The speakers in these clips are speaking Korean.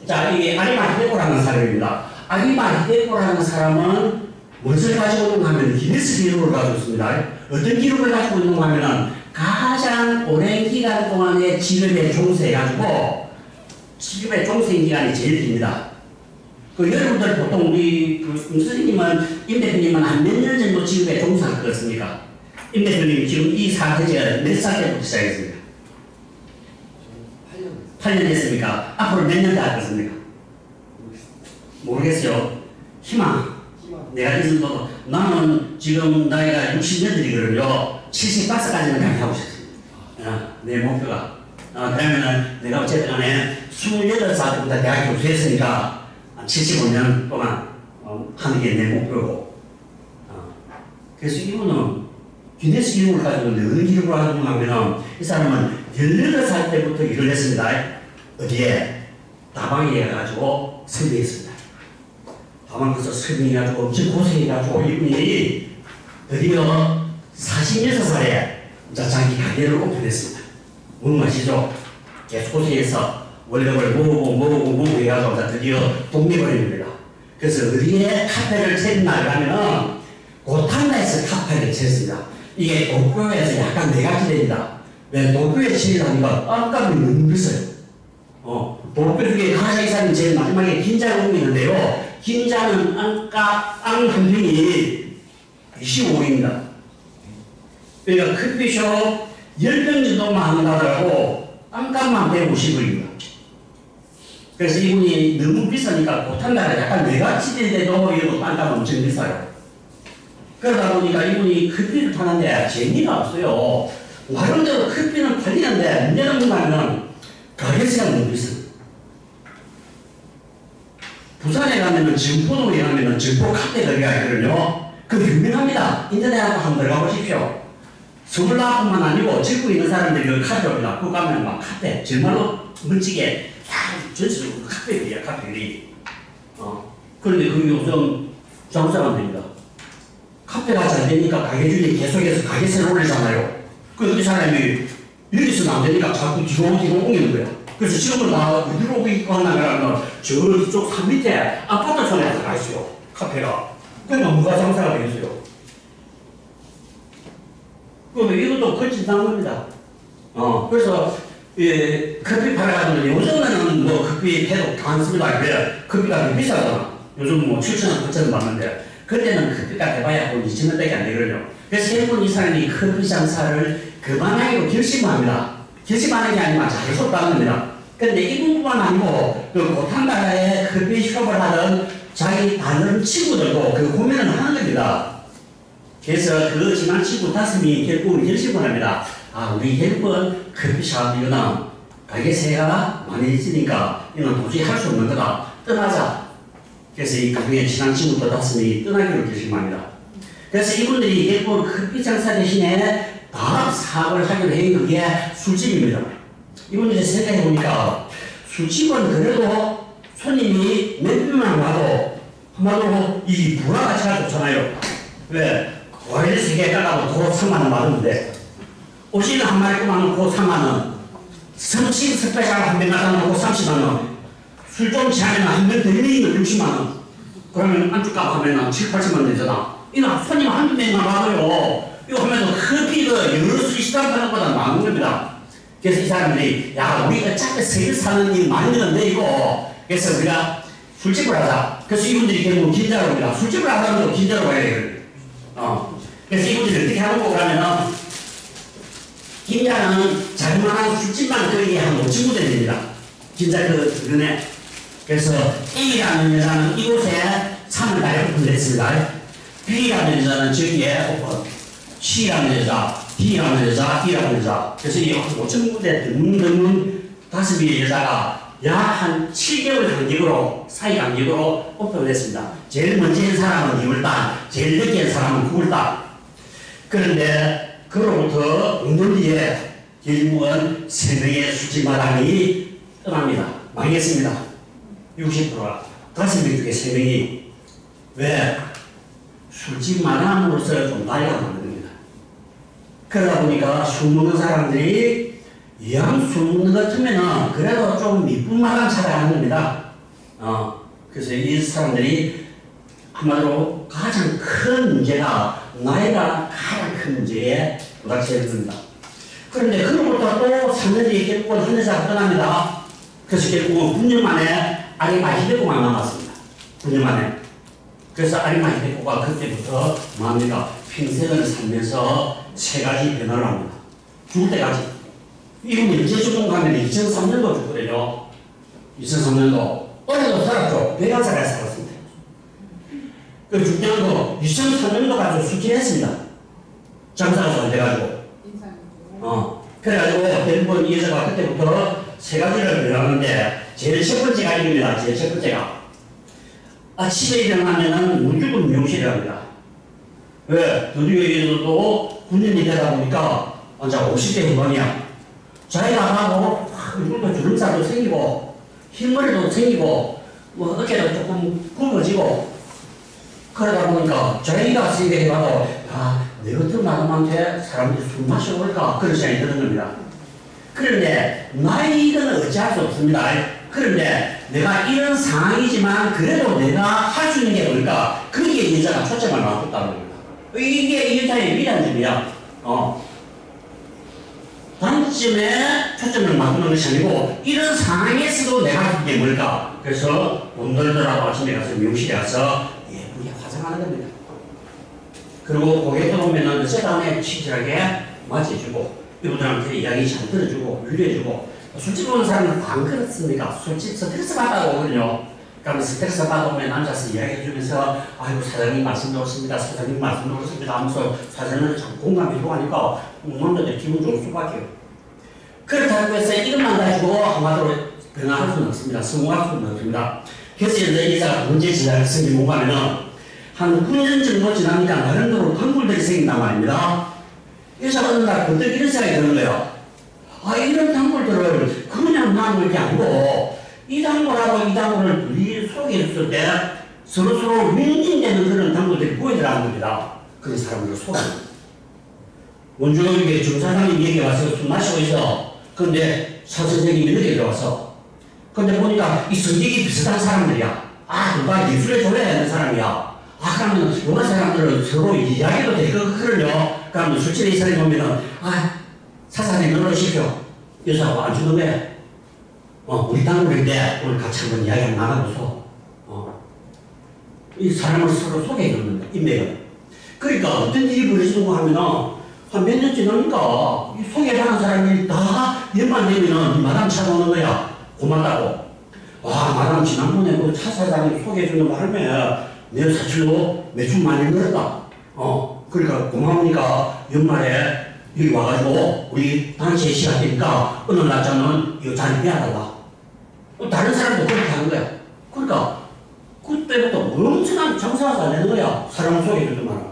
자, 이게 아리마 히데코라는 사람입니다. 아리마 히데코라는 사람은 무엇을 가지고 있는가 하면 기네스 기록을 가지고 있습니다. 어떤 기록을 가지고 있는가 하면 가장 오랜 기간 동안의 직업에 종사해가지고 직업의 종사인 기간이 제일 깁니다. 그 여러분들 보통 우리 임 선생님은, 임 대표님은 한 몇 년 정도 직업에 종사할 것 같습니까? 임 대표님 지금 이 사태제가 몇 살 때부터 시작했습니까? 8년 됐습니까? 앞으로 몇 년 더 할 것입니까? 모르겠어요. 희망. 내가 이 정도, 나는 지금 나이가 60년들이거든요. 75까지는 그냥 하고 싶습니다. 내 목표가. 그러면은 내가 어쨌든 간에 28살 때부터 대학 교수했으니까 75년 동안 하는 게 내 목표고. 그래서 이분은 기네스 기록을 가지고 있는데 어느 기록을 가지고 하면은 이 사람은 18살 때부터 일을 했습니다. 어디에? 다방에 가가지고 섭외했습니다. 다만 그래서 섭외해가지고 엄청 고생해가지고 이분이 드디어 46살에 자기 가게를 오픈했습니다. 뭔 맛이죠? 계속 고생해서 월급을 모으고 해가지고 드디어 독립을 했습니다. 그래서 어디에 카페를 차린다 하면은 고탄나에서 카페를 차렸습니다. 이게 도쿄에서 약간 내각지됩니다. 왜 도쿄에 차리려니까 땅값이 너무 비싸요. 도쿄 중에 가나시사는 제일 마지막에 긴자가 있는데요. 긴자는 땅값, 땅 한 평이 25억입니다. 그러니까 커피숍 10평 정도만 한다고 땅값만 150억입니다. 그래서 이분이 너무 비싸니까 고탄나가 약간 내각지대인데도 이거 땅값 엄청 비싸요. 그러다 보니까 이분이 커피를 파는데 재미가 없어요. 나름대로 커피는 팔리는데 문제는 뭐냐면 가게세가 너무 비싸요. 부산에 가면은 증포동에 가면은 증포 카페 거리가 있거든요. 그 유명합니다. 인터넷 한번 들어가 보십시오. 서울 나뿐만 아니고 전국에 있는 사람들이 그 카페입니다. 그 가면 막 카페 정말로 멋지게 전체적으로 카페들이야, 카페들이. 그런데 그 요즘 장사가 안 됩니다. 카페가 잘 되니까 가게주인이 계속해서 가게세를 올리잖아요. 그 사람이 여기서는 안 되니까 자꾸 뒤로 옮기는 거예요. 그래서 지금은 다 어디로 오고 하냐면 저쪽 산 밑에 아파트촌에 들어가 있어요. 카페가. 그러니까 뭐가 장사가 되겠어요. 그러면 이것도 거친다는 겁니다. 그래서 커피 팔아가지고 요즘에는 뭐 커피 해도 많습니다. 왜? 커피가 비싸잖아. 요즘 뭐 7,000원, 8,000원 받는데 그때는 커피가 해봐야 한 2,000원밖에 안 되거든요. 그래서 대부분 이 사람이 커피 장사를 그만하기로 결심합니다. 결심하는 게 아니라 자유롭다는 겁니다. 근데 이분뿐만 아니고 그 고탄나라에 커피숍을 하던 자기 다른 친구들도 그 고민을 하는 겁니다. 그래서 그 지난 친구 5명이 결국은 결심을 합니다. 우리 결국은 커피숍 이거는 가게세가 많이 있으니까 이건 도저히 할 수 없는 거다. 떠나자. 그래서 이 가게에 지난 친구들 5명이 떠나기로 결심합니다. 그래서 이분들이 결국 커피 장사 대신에 다음 사업을 하기로 한 그게 술집입니다. 이분들이 생각해보니까 술집은 그래도 손님이 몇 명만 와도 한마디로 이 부가가치가 좋잖아요. 왜? 과일 3개 까가고 고 3만원 받는데 오시는 한 마리 꼬마는 고 3만원, 성심 스페셜 한 병 갖다 놓고 30만원, 술 좀 취하면 한 병 더 있는 60만원. 그러면 안주값 하면 7, 80만원 되잖아. 이거 손님 한두 명만 와도요. 이거 하면서 커피가 여러 수 식당 파는 것보다 많은 겁니다. 그래서 이 사람들이 우리 어차피 세일 사는 일 많이 는데 이거 그래서 우리가 술집을 하자. 그래서 이분들이 결국 긴자로 옵니다. 술집을 하자면 긴자로 가야 되거든요. 그래서 이분들이 어떻게 하는 거 그러면은 긴자는 자그마한 술집만 거의 한 5층 구대 됩니다. 긴자 그네. 그래서 A라는 여자는 이곳에 3월달에 오픈됐습니다. B라는 여자는 저기에 오픈. C라는 여자, D라는 여자, E라는 여자. 그래서 이 5천 군데 드문 5명의 여자가 약 한 7개월 간격으로, 사이 간격으로 오픈을 했습니다. 제일 먼저 한 사람은 2월달, 제일 늦게 한 사람은 9월달. 그런데 그로부터 5년 뒤에 결국은 3명의 술집 마당이 떠납니다. 망했습니다. 60%가. 5명 중에 3명이. 왜? 술집 마당으로서 좀 나이가 많은 겁니다. 그러다 보니까 술 먹는 사람들이 이왕 술 먹는 것 같으면은 그래도 좀 이쁜 마당 찾아가는 겁니다. 그래서 이 사람들이 한마디로 가장 큰 문제가 나이가 가장 큰 문제에 부닥치게 됩니다. 그런데 그로부터 또 3년 뒤에 결국은 한 여자가 떠납니다. 그래서 결국은 9년 만에 아리마 히데코가 남았습니다. 9년 만에. 그래서 아리마 히데코가 그때부터 뭐합니까? 평생을 살면서 3가지 변화를 합니다. 죽을 때까지. 이분이 이제 죽은 가면 2003년도 죽거든요. 2003년도. 올해도 살았죠. 100살까지 살았습니다. 그 중요한 거 2003년도까지 수진했습니다. 장사가 잘 돼가지고. 그래가지고 대부분 이 여자가 그때부터 3가지를 배워하는데 제일 첫 번째가 이겁니다. 제일 첫 번째가 아침에 일어나면은 무조건 미용실에 갑니다. 왜? 드디어 얘도 9년이 되다 보니까 이제 50대 후반이야. 자기가 하고 이것도 주름살도 생기고 흰머리도 생기고 뭐 어깨도 조금 굵어지고 그러다 보니까 자기가 생각해봐도 내 같은 마담한테 사람들이 술 마시고 올까 그런 생각이 드는 겁니다. 그런데 나이는 어찌할 수 없습니다. 그런데 내가 이런 상황이지만 그래도 내가 할 수 있는 게 뭘까? 거기에 이 여자가 초점을 맞췄다는 겁니다. 이게 이 여자의 미련점이야. 단점에 초점을 맞추는 것이 아니고 이런 상황에서도 내가 할 수 있는 게 뭘까? 그래서 돈들더라도 아침에 가서 미용실에 가서 예쁘게 화장하는 겁니다. 그리고 고객들 오면은 세단에 친절하게 맞이해주고 이분들한테 이야기 잘 들어주고 윤리해주고 술집 오는 사람은 안 그렇습니까? 술집 스트레스 받아 오거든요. 그러면 스트레스 받아오면 앉아서 이야기해주면서 아이고 사장님 말씀 좋습니다. 사장님 말씀 좋습니다 하면서 사장님은 참 공감해주고 하니까 남자들 기분 좋을 수밖에요. 그렇다고 해서 이것만 가지고 한마디로 변화할 수는 없습니다. 성공할 수는 없습니다. 그래서 이제 여자가 문제 지작성이 뭔가 하면은 한 9년 정도 지나니까 나름대로 단골들이 생긴단 말입니다. 여자가 어느 날 그때 이런 생각이 드는 거예요. 이런 단골들을 그냥 놔놓을 게 아니고 이 단골하고 이 단골을 둘이 소개했을 때 서로 윈윈되는 그런 단골들이 보이더라는 겁니다. 그런 사람들을 소개합니다. 먼저 이게 중사장님 얘기 와서 술 마시고 있어. 그런데 사선생님이 늦게 들어와서 근데 보니까 이 성격이 비슷한 사람들이야. 누가 예술에 좋아해야 되는 사람이야. 그러면 이런 사람들은 서로 이야기도 되고 그러려. 그러면 술집에 이 사람이 보면은 사장님 놀러오십시오. 여자하고 안 주는 거야. 우리 단골인데 오늘 같이 한번 이야기 한번 나눠보소. 이 사람을 서로 소개해 주는 거야. 인맥을. 그러니까 어떤 일이 벌어지는가 하면은 한 몇 년 지나니까 이 소개받은 사람이 다 연만 되면은 마담 찾아오는 거야. 고맙다고. 마담 지난번에 그 차 사장님 소개해 주는 바람에 내 사실로 매출 많이 늘었다. 그러니까 고마우니까 연말에 여기 와가지고 우리 단체에 시간 되니까 어느 날짜는 이 자리 빼앗아라. 다른 사람도 그렇게 하는 거야. 그러니까 그때부터 엄청난 장사가 잘 되는 거야. 사람을 소개해 주는 말아.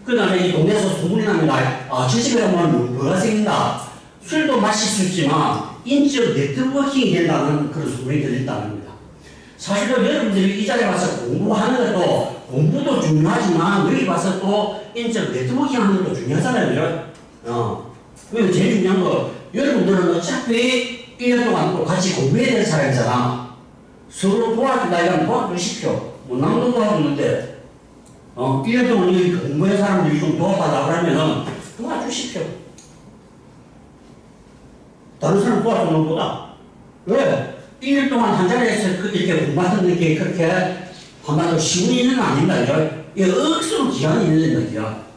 그 다음에 이 동네에서 소문이 납니다. 저 집에 가면 뭐가 생긴다. 술도 마실 수 있지만 인적 네트워킹이 된다는 그런 소문이 들린다는 겁니다. 사실은 여러분들이 이 자리에 와서 공부하는 것도 공부도 중요하지만 여기 와서 또 인적 네트워킹 하는 것도 중요하잖아요. 그리고 제일 중요한 거 여러분들은 어차피 1년 동안 또 같이 공부해야 될 사람이잖아. 서로 도와준다 이러면 도와주십시오. 남도 도와주는데 1년 동안 여기 공부한 사람들이 좀 도와달라고 하면은 도와주십시오. 다른 사람 도와주는 것보다. 왜? 1년 동안 한 자리에서 이렇게 공부하던 게 그렇게 한마디로 쉬운 일은 아닙니다. 이게 억수로 기한이 있는 거죠.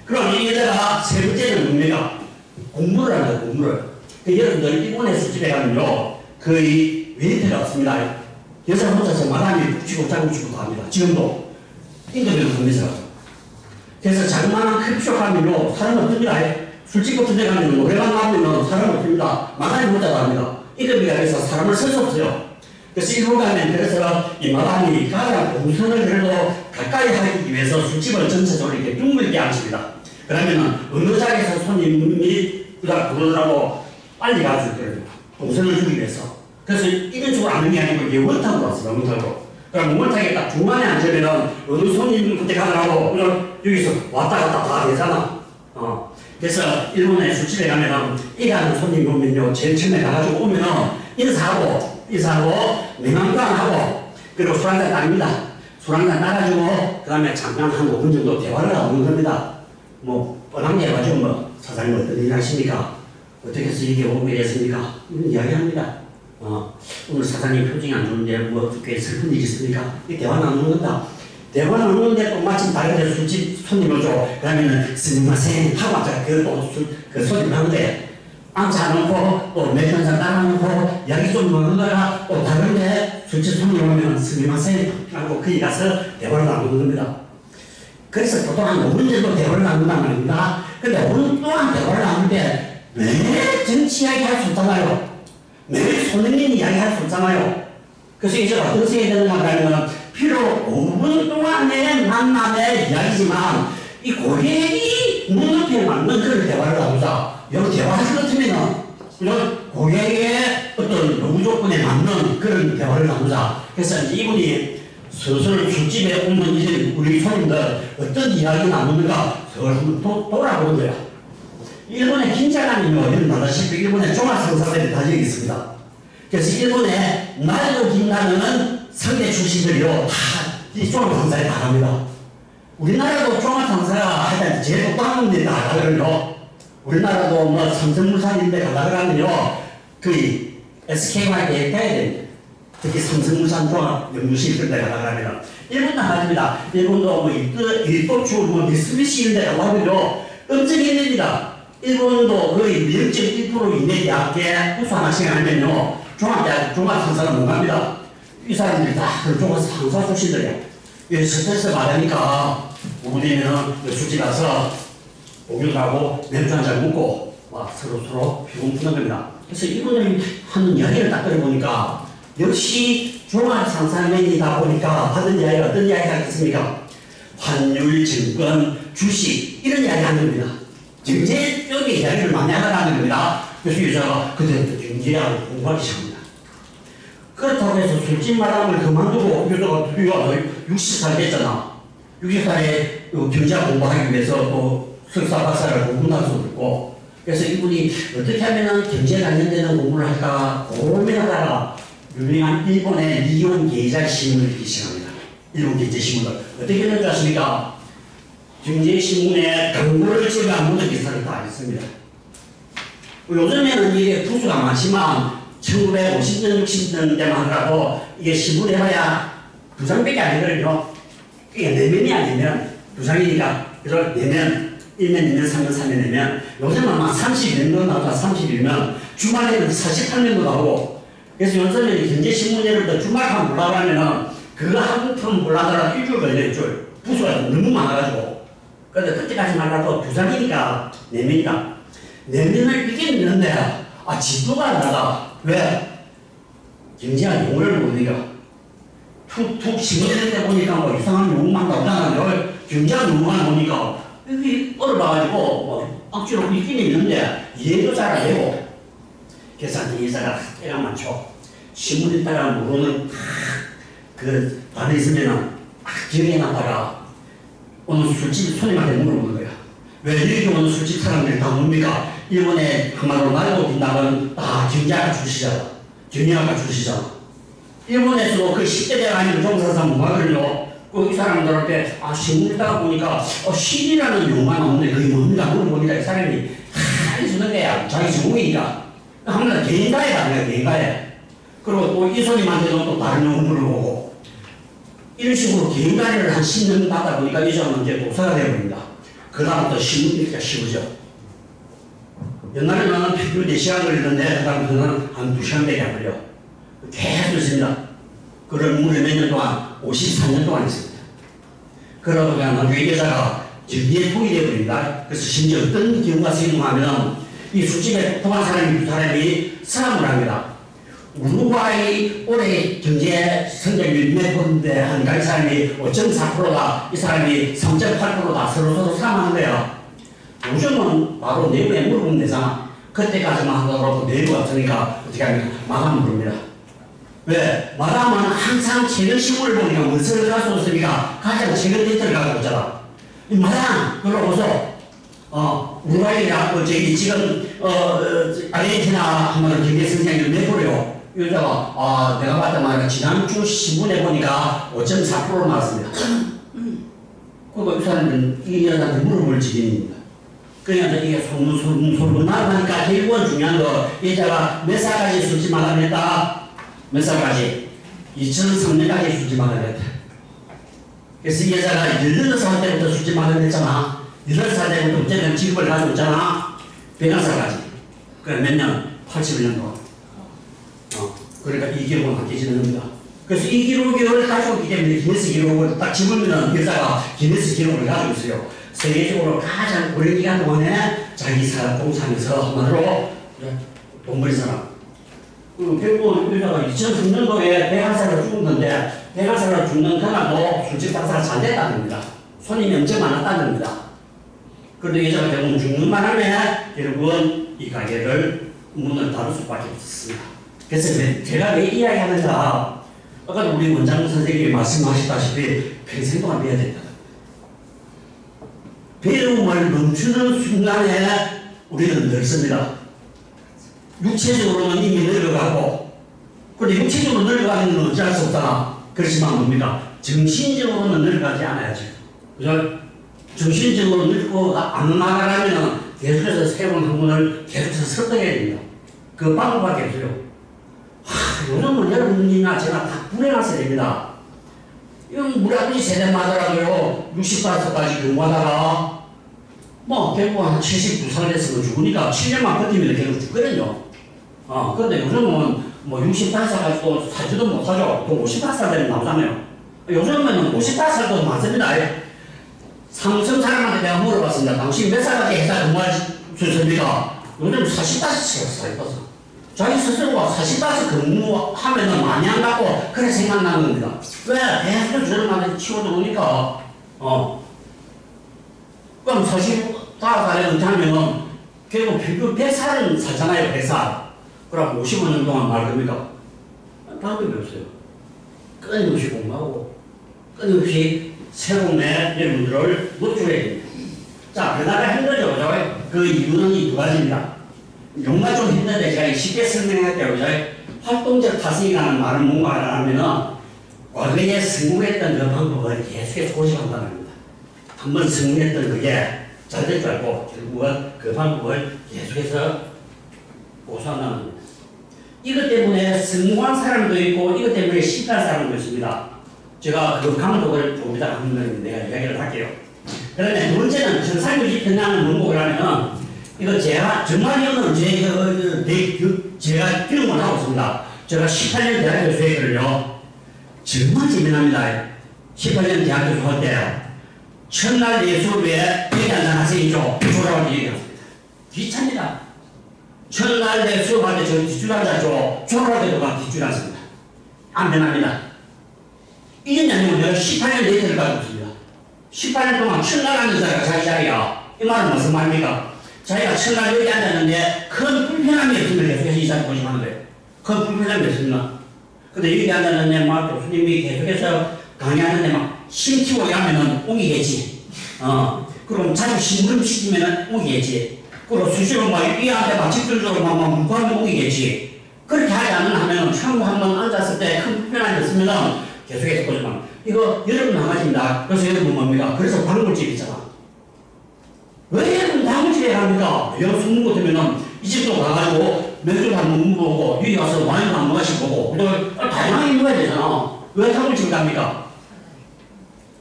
그럼 이 여자가 세 번째는 뭡니까? 공부를 합니다. 공부를. 여러분들 일본에서 집에 가면요 거의 웨이터가 없습니다. 여자 혼자서 마담이 붙이고 짜고 합니다. 지금도 인터뷰도 합니다. 그래서 자그마한 커피숍 가면요 사람 없습니다. 술집 같은 데 가면 노래방 가면은 사람 없습니다. 마담이 혼자 합니다. 인터뷰가 그래서 사람을 쓸 수 없어요. 그래서 일본 가면 그래서 이 마담이 가장 동선을 그래도 가까이 하기 위해서 술집을 전체적으로 이렇게 둥글게 앉힙니다. 그러면은 어느 자리에서 손님이 그러더라고 빨리 갈 수 있거든요. 동선을 주기 위해서. 그래서 이런 식으로 앉는 게 아니고 이게 원탁으로 왔어요. 원탁으로. 그럼 원탁에 딱 중간에 앉으면은 어느 손님 그때 가더라고 여기서 왔다 갔다 다 되잖아. 그래서 일본에 술집에 가면은 일하는 손님 보면요 제일 처음에 가가지고 오면은 인사하고 인사하고 명함도 안 하고 그리고 술 한잔 따릅니다. 술 한잔 따라주고 그 다음에 잠깐 한 5분 정도 대화를 나누는 겁니다. 뭐 뻔한 게 해가지고 뭐 사장님 어떤 일 하십니까? 어떻게 해서 이게 오게 됐습니까? 이런 이야기합니다. 오늘 사장님 표정이 안 좋은데 뭐 어떻게 슬픈 일이 있습니까? 이 대화 나누는 겁니다. 대화 나누는데 또 마침 다른 데 술집 손님 오죠. 그러면은 스님마생 하고 앉아 그 손님 하는데 앉아놓고 또 맥주 한잔 따라놓고 이야기 좀 나누다가 또 다른데 술집 손님 오면 스님마생 하고 거기 가서 대화를 나누는 겁니다. 그래서 보통 한 5분 정도 대화를 나눈단 말입니다. 근데 5분 동안 대화를 나누는데 매일 정치 이야기 할 수 없잖아요. 매일 손님 이야기 할 수 없잖아요. 그래서 이제 어떤 생각이 드는가 하면 비록 5분 동안의 만남의 이야기지만 이 고객이 눈높이에 맞는 그런 대화를 나누자. 이런 대화를 같으면은 이런 고객의 어떤 요구 조건에 맞는 그런 대화를 나누자. 그래서 이제 이분이 슬슬 술집에 오면 이제 우리 손님들 어떤 이야기 나누는가 그걸 한번 돌아보는 거야. 일본의 긴자라면요, 여러분 아다시피 일본의 종합상사들이 다 여기 있습니다. 그래서 일본의 나이도 긴다는 상대 출신들이요, 다이 종합상사에 다 갑니다. 우리나라도 종합상사가 하여튼 제일 똑똑한 분들이 다 가거든요. 우리나라도 뭐 삼성물산인데 가다 그러면요, 그 SK와 대입해야 됩니다. 특히 삼성물산 종합연구실 그런 데 가다 그러면 일본도 하십니다. 일본도 뭐 일법주 뭐 미쓰비시 이런 데 가면요, 엄청 힘듭니다. 일본도 거의 0.1% 이내 대학에 우수하나씩 하면요, 종합상사는 못 갑니다. 이 사람들이 다 종합상사 출신들이에요. 스트레스 받으니까 오후되면 술집 가서 목욕 하고 맥주 한잔 먹고 막 서로 피곤 푸는 겁니다. 그래서 이분들이 하는 이야기를 딱 들어보니까 역시 종합상사맨이다 보니까 받은 이야기가 어떤 이야기가 있습니까? 환율, 증권, 주식 이런 이야기 하는 겁니다. 경제 쪽의 이야기를 많이 하라는 겁니다. 그래서 여자가 그때부터 경제학을 공부하기 시작합니다. 그렇다고 해서 술집 마담을 그만두고 여자가 드디어 60살 됐잖아. 60살에 경제학 공부하기 위해서 또 석사, 박사를 공부할 수도 있고 그래서 이분이 어떻게 하면 경제 관련되는 공부를 할까 고민하다가 유명한 일본의 니혼 게이자 신문을 읽기 시작합니다. 일본 경제 신문을 어떻게 되는 줄 아십니까? 경제신문에 광고를 제가 모든 기사를 다 했습니다. 요즘에는 이게 부수가 많지만 1950년, 60년대만 하더라도 이게 신문에 봐야 2장밖에 안 되거든요. 이게 내면이 아니면 2장이니까 이걸 내면 1면, 2면, 3면, 3면 내면 요즘은 막 30년도 나오다 31면 주말에는 48년도 나오고 그래서 요즘에는 경제신문을 주말만 보려고 하면은 그거 한 편 보려다가 일주일 걸려 일주일. 부수가 너무 많아가지고 그런데 그때까지만 해도 2장이니까 내면이다. 내면을 이기는데 지도가 안 나가. 왜? 경제학 용어를 모르니까 툭툭 신문에 보니까 뭐 이상한 용어만 나오잖아요. 경제학 용어만 나오니까 여기 어려봐가지고 뭐 억지로 읽기는 있는데 이해도 잘 안 되고 그래서 이 사람 때가 많죠. 신문 읽다가 모르는 그 반에 있으면은 기억에 남다가 오늘 술집 손님한테 물어보는 거야. 왜 이렇게 오는 술집 사람들이 다 뭡니까? 일본에 한마디로 말고 빈다면 다 경제학과 출시잖아. 경영학과 출시잖아. 일본에서도 그 10대 대학 아니면 종사사 못 가거든요. 이 사람들한테 신문 읽다가 보니까 신이라는 용어가 나오는데 그게 뭡니까? 물어보니까 이 사람이 다 해주는 거야. 자기 전공이니까. 한번 개인가에 가는 거야. 개인가에. 그리고 또 이 손님한테도 또 다른 용어 물어보고 이런 식으로 개인가를 한 10년 받다 보니까 이 사람은 이제 독사가 되어버립니다. 그 다음부터 신문 읽기가 쉬우죠. 옛날에는 평균 4시간 걸리던데 그 다음부터는 한 2시간밖에 안 걸려. 계속 있습니다. 그런 무려 몇 년 동안 54년 동안 있습니다. 그러다 보니까 나중에 여자가 정리에 통이 되어버립니다. 그래서 심지어 어떤 경우가 생기냐면 이 술집에 독한 사람이 사람을 합니다. 우루과이 올해 경제 성장률 몇 퍼센트인데 한 사람이 5.4%다. 이 사람이 3.8%다. 서로 사망하는 거야. 요즘은 바로 내부에 물어보면 되잖아. 그때까지만 하더라도 내부가 없으니까 어떻게 하면 마담 물습니다. 왜? 마담은 항상 최근 신문을 보니까 무엇을 가지고 있으니까 가장 최근 데이터를 가지고 있잖아. 이 마담 들어보소. 우루과이나 저기 지금 아르헨티나 하면 경제 성장률 몇 프로요? 여자가, 아, 내가 봤단 말이야. 지난주 신문에 보니까 5.4%로 나왔습니다. 그리고 이 사람들은 이 여자한테 물어볼 지경입니다. 그러니까 이게 소문나니까 결국은 중요한 거, 여자가 몇 살까지 술집 마감을 했다? 몇 살까지? 2003년까지 술집 마감을 했다. 그래서 이 여자가 18살 때부터 술집 마감을 했잖아. 18살 때부터 어쨌든 직업을 가지고 있잖아. 100살까지. 그래, 몇 년? 81년 동안. 그러니까 이 기록은 바뀌지는 겁니다. 그래서 이 기록을 가지고 있기 때문에 기네스 기록을 딱 집으면 여자가 기네스 기록을 가지고 있어요. 세계적으로 가장 오랜 기간 동안에 자기 사업 동산에서 한마디로 돈 벌인 사람. 그리고 결국은 여자가 2003년도에 101살로 죽었는데 101살로 죽는 그날도 술집 장사가 잘 됐다는 겁니다. 손님이 엄청 많았다는 겁니다. 그런데 여자가 결국은 죽는 바람에 결국은 이 가게를 문을 닫을 수밖에 없었습니다. 그래서 제가 왜 이야기하는가, 아까도 우리 원장 선생님이 말씀하셨다시피 평생 동안 배워야 된다. 배움을 멈추는 순간에 우리는 늙습니다. 육체적으로는 이미 늙어가고, 그런데 육체적으로 늙어가는 건 어찌할 수 없다. 그렇지만 뭡니까? 정신적으로는 늙어가지 않아야죠. 그죠? 정신적으로 늙고 안 나가려면 계속해서 새로운 학문을 계속해서 습득해야 됩니다. 그 방법밖에 없어요. 요즘은 여러분이나 제가 다 불행하셔야 됩니다. 이건 우리 아버지 세대마다라도요, 65살까지 근무하다가, 결국 한 79살 됐으면 죽으니까 7년만 버티면 계속 죽거든요. 그런데 요즘은 65살까지도 사지도 못하죠. 또 58살 되면 나오잖아요. 요즘은 58살도 많습니다. 삼성 사람한테 내가 물어봤습니다. 당신 몇 살까지 회사 근무할 수 있습니까? 요즘 45살 있어서. 자기 스스로가 45살 근무하면은 많이 안 갖고 그래 생각나는 겁니다. 왜? 계속 저런한테 치워들어오니까, 그럼 45살에 은퇴하면 결국 100살은 살잖아요, 100살. 그럼 55년 동안 말 겁니까? 방법이 없어요. 끊임없이 공부하고, 끊임없이 새로운 여러분들을 노출해야 됩니다. 자, 그나마 힘들죠, 그죠? 그 이유는 이 두 가지입니다. 용가 좀 힘든데 제가 쉽게 설명할게요. 활동적 타성이라는 말은 뭔가 하면은 과거에 성공했던 그 방법을 계속해서 고집한다는 겁니다. 한번 성공했던 그게 잘 될 줄 알고 결국은 그 방법을 계속해서 고수한다는 겁니다. 이것 때문에 성공한 사람도 있고 이것 때문에 실패한 사람도 있습니다. 제가 그 감독을 조금 이따 한번 내가 이야기를 할게요. 그다음에 두 번째는 정상유지 편향을 뭐라고 하면은 이거 제가 정말 이거는 제가 기록을 하고 있습니다. 제가 18년 대학 교수했거든요. 정말 재미납니다. 18년 대학 교수할 때 첫날 예술부에 얘기하는 학생이죠. 졸업할 때 얘기했습니다. 귀찮습니다. 첫날 내 수업할 때 저 뒷줄 앉았죠. 졸업할 때도 막 뒷줄 앉습니다. 안 변합니다. 이런 양념은 내가 18년 데이터를 가지고 있습니다. 18년 동안 첫날 앉은 자가 자기 자리야. 이 말은 무슨 말입니까? 자기가 첫날 여기 앉았는데 큰 불편함이 없으면 계속해서 이 자리 고집하는 거예요. 큰 불편함이 없습니다. 근데 여기 앉았는데 막 교수님이 계속해서 강의하는데 막 심키고 하면은 옮기겠지. 그럼 자주 심부름 시키면은 옮기겠지. 그리고 수시로 막 이한테 막 집중적으로 막 묵고하면 옮기겠지. 그렇게 하지 않으면 참고 한번 앉았을 때 큰 불편함이 없으면은 계속해서 고집하는 이거 여러분 나가집니다. 그래서 여러분 뭡니까? 그래서 단골집 있잖아. 왜 여러분 단골집에 갑니까? 여러분 숨는 것 때문에 이 집도 가가지고 맥주를 한번 먹어보고 여기 가서 와인도 한번 마시고 또 다양하게 먹어야 되잖아. 왜 단골집에 갑니까?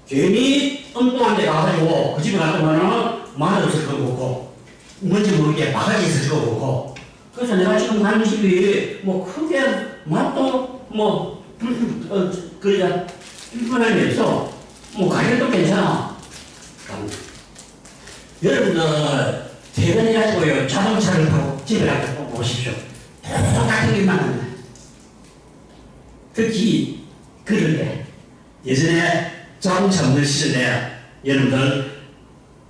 괜히 엉뚱한 데 가가지고 그 집에 갔더만은 마늘 있을 거 먹고 뭔지 모르게 바가지 있을 거 먹고 그래서 내가 지금 가는 집이 뭐 크게 맛도 뭐 그러자 불편함이 없어. 뭐 가격도 괜찮아. 여러분들 퇴근해가지고요 자동차를 타고 집에 가서 꼭 보십시오. 똑같은 길만 합니다. 특히 그럴 때 예전에 자동차 없는 시절에 여러분들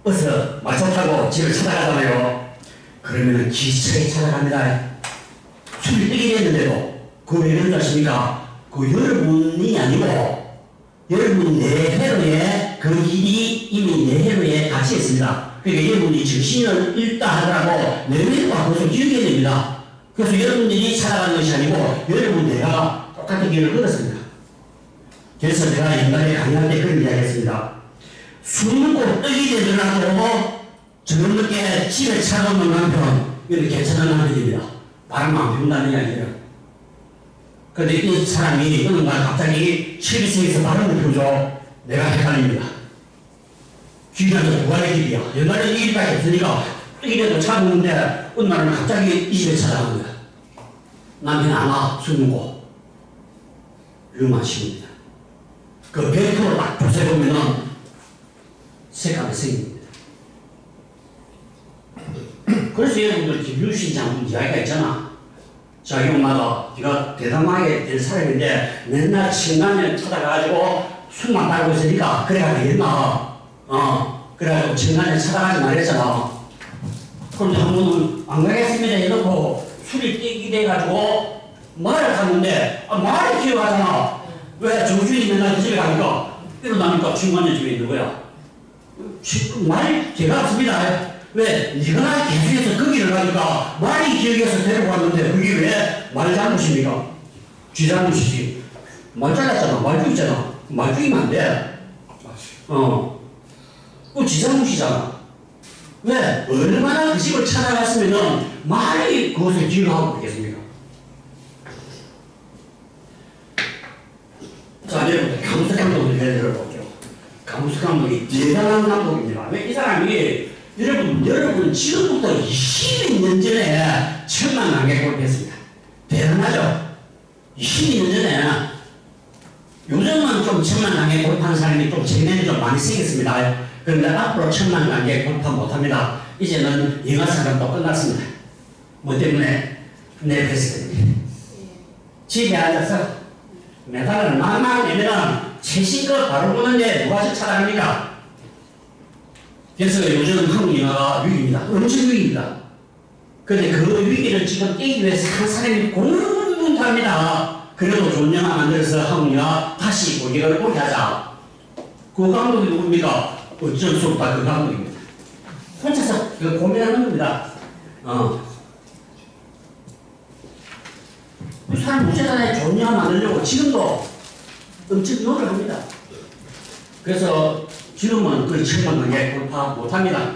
버스 마차 타고 집을 찾아가잖아요. 그러면은 기차에 찾아갑니다. 술이 뜨게 됐는데도 그거 왜 그런 줄 아십니까? 그 여러분이 아니고 여러분 내회로에 그 일이 이미 내회로에 같이 있습니다. 그러니까 여러분이 정신을 잃다 하더라도 내회로가 계속 기억해야 됩니다. 그래서 여러분들이 찾아가는 것이 아니고 여러분 내가 똑같은 길을 걸었습니다. 그래서 내가 옛날에 강의할 때 그런 이야기 했습니다. 술 먹고 떡이 되더라도 저녁 늦게 집에 찾아오는 남편, 이건 괜찮은 남편입니다. 바람 안 피운다는 이야기예요. 근데 이 사람이 어느 날 갑자기 실비서에서 바람을 피우죠. 내가 헷갈립니다. 길이라도 두 가지 길이야. 옛날에 이 길밖에 없으니까 떡이라도 찾아오는데 어느 날은 갑자기 이 집에 찾아가는 거야. 남편 안 와, 술 먹고. 위험한 시입니다. 그 벨트를 딱 조사해보면은 색감이 생깁니다. 그래서 여러분들 김유신 장군 이야기가 있잖아. 자기 엄마가 네가 대담하게 된 사람인데 맨날 청간을 찾아가가지고 술만 따르고 있으니까 그래가 되겠나. 그래가지고 청간을 찾아가지 말했잖아. 그런데 한 번은 안 가겠습니다 해놓고 술이 띠기 돼가지고 말을 하는데 말이 기억하잖아. 왜 정주인이 맨날 그 집에 가니까 일어나니까 청간의 집에 있는 거야. 말이 제가 없습니다. 왜? 네가 계속해서 거기를 가니까 말이 기억해서 데리고 왔는데 그게 왜 말 잘못입니까? 쥐 잘못이지. 말 잘랐잖아. 말주 있잖아. 말주이면 안 돼. 그거 쥐 잘못이잖아. 왜? 얼마나 그 집을 찾아갔으면은 말이 그것을 기억하고 있겠습니까? 자, 여러분, 강수 감독을 들어볼게요. 강수 감독이 대단한 감독입니다. 왜 이 사람이 여러분 지금부터 22년 전에 1000만 관객을 했습니다. 대단하죠? 22년 전에 요즘은 좀 1000만 관객 골프하는 사람이 좀 재능이 좀 많이 생겼습니다. 그런데 앞으로 1000만 관객 골프 못합니다. 이제는 영화 산업도 끝났습니다. 뭐 때문에? 넷플릭스 때문에. 집에 앉아서 메달을 막막 내면은 최신거 바로 보는데 누가 저 찾아갑니까? 그래서 요즘 한국 영화가 위기입니다. 엄청 위기입니다. 그런데 그 위기를 지금 깨기 위해서 한 사람이 고군분투합니다. 그래도 좋은 영화 만들어서 한국 영화 다시 고객을 보게 하자. 그 감독이 누굽니까? 어쩔 수 없다. 그 감독입니다. 혼자서 그 고민하는 겁니다. 그 사람 무죄단에 좋은 영화 만들려고 지금도 엄청 노력을 합니다. 그래서 지금은 거의 1000만 관객 돌파 못합니다.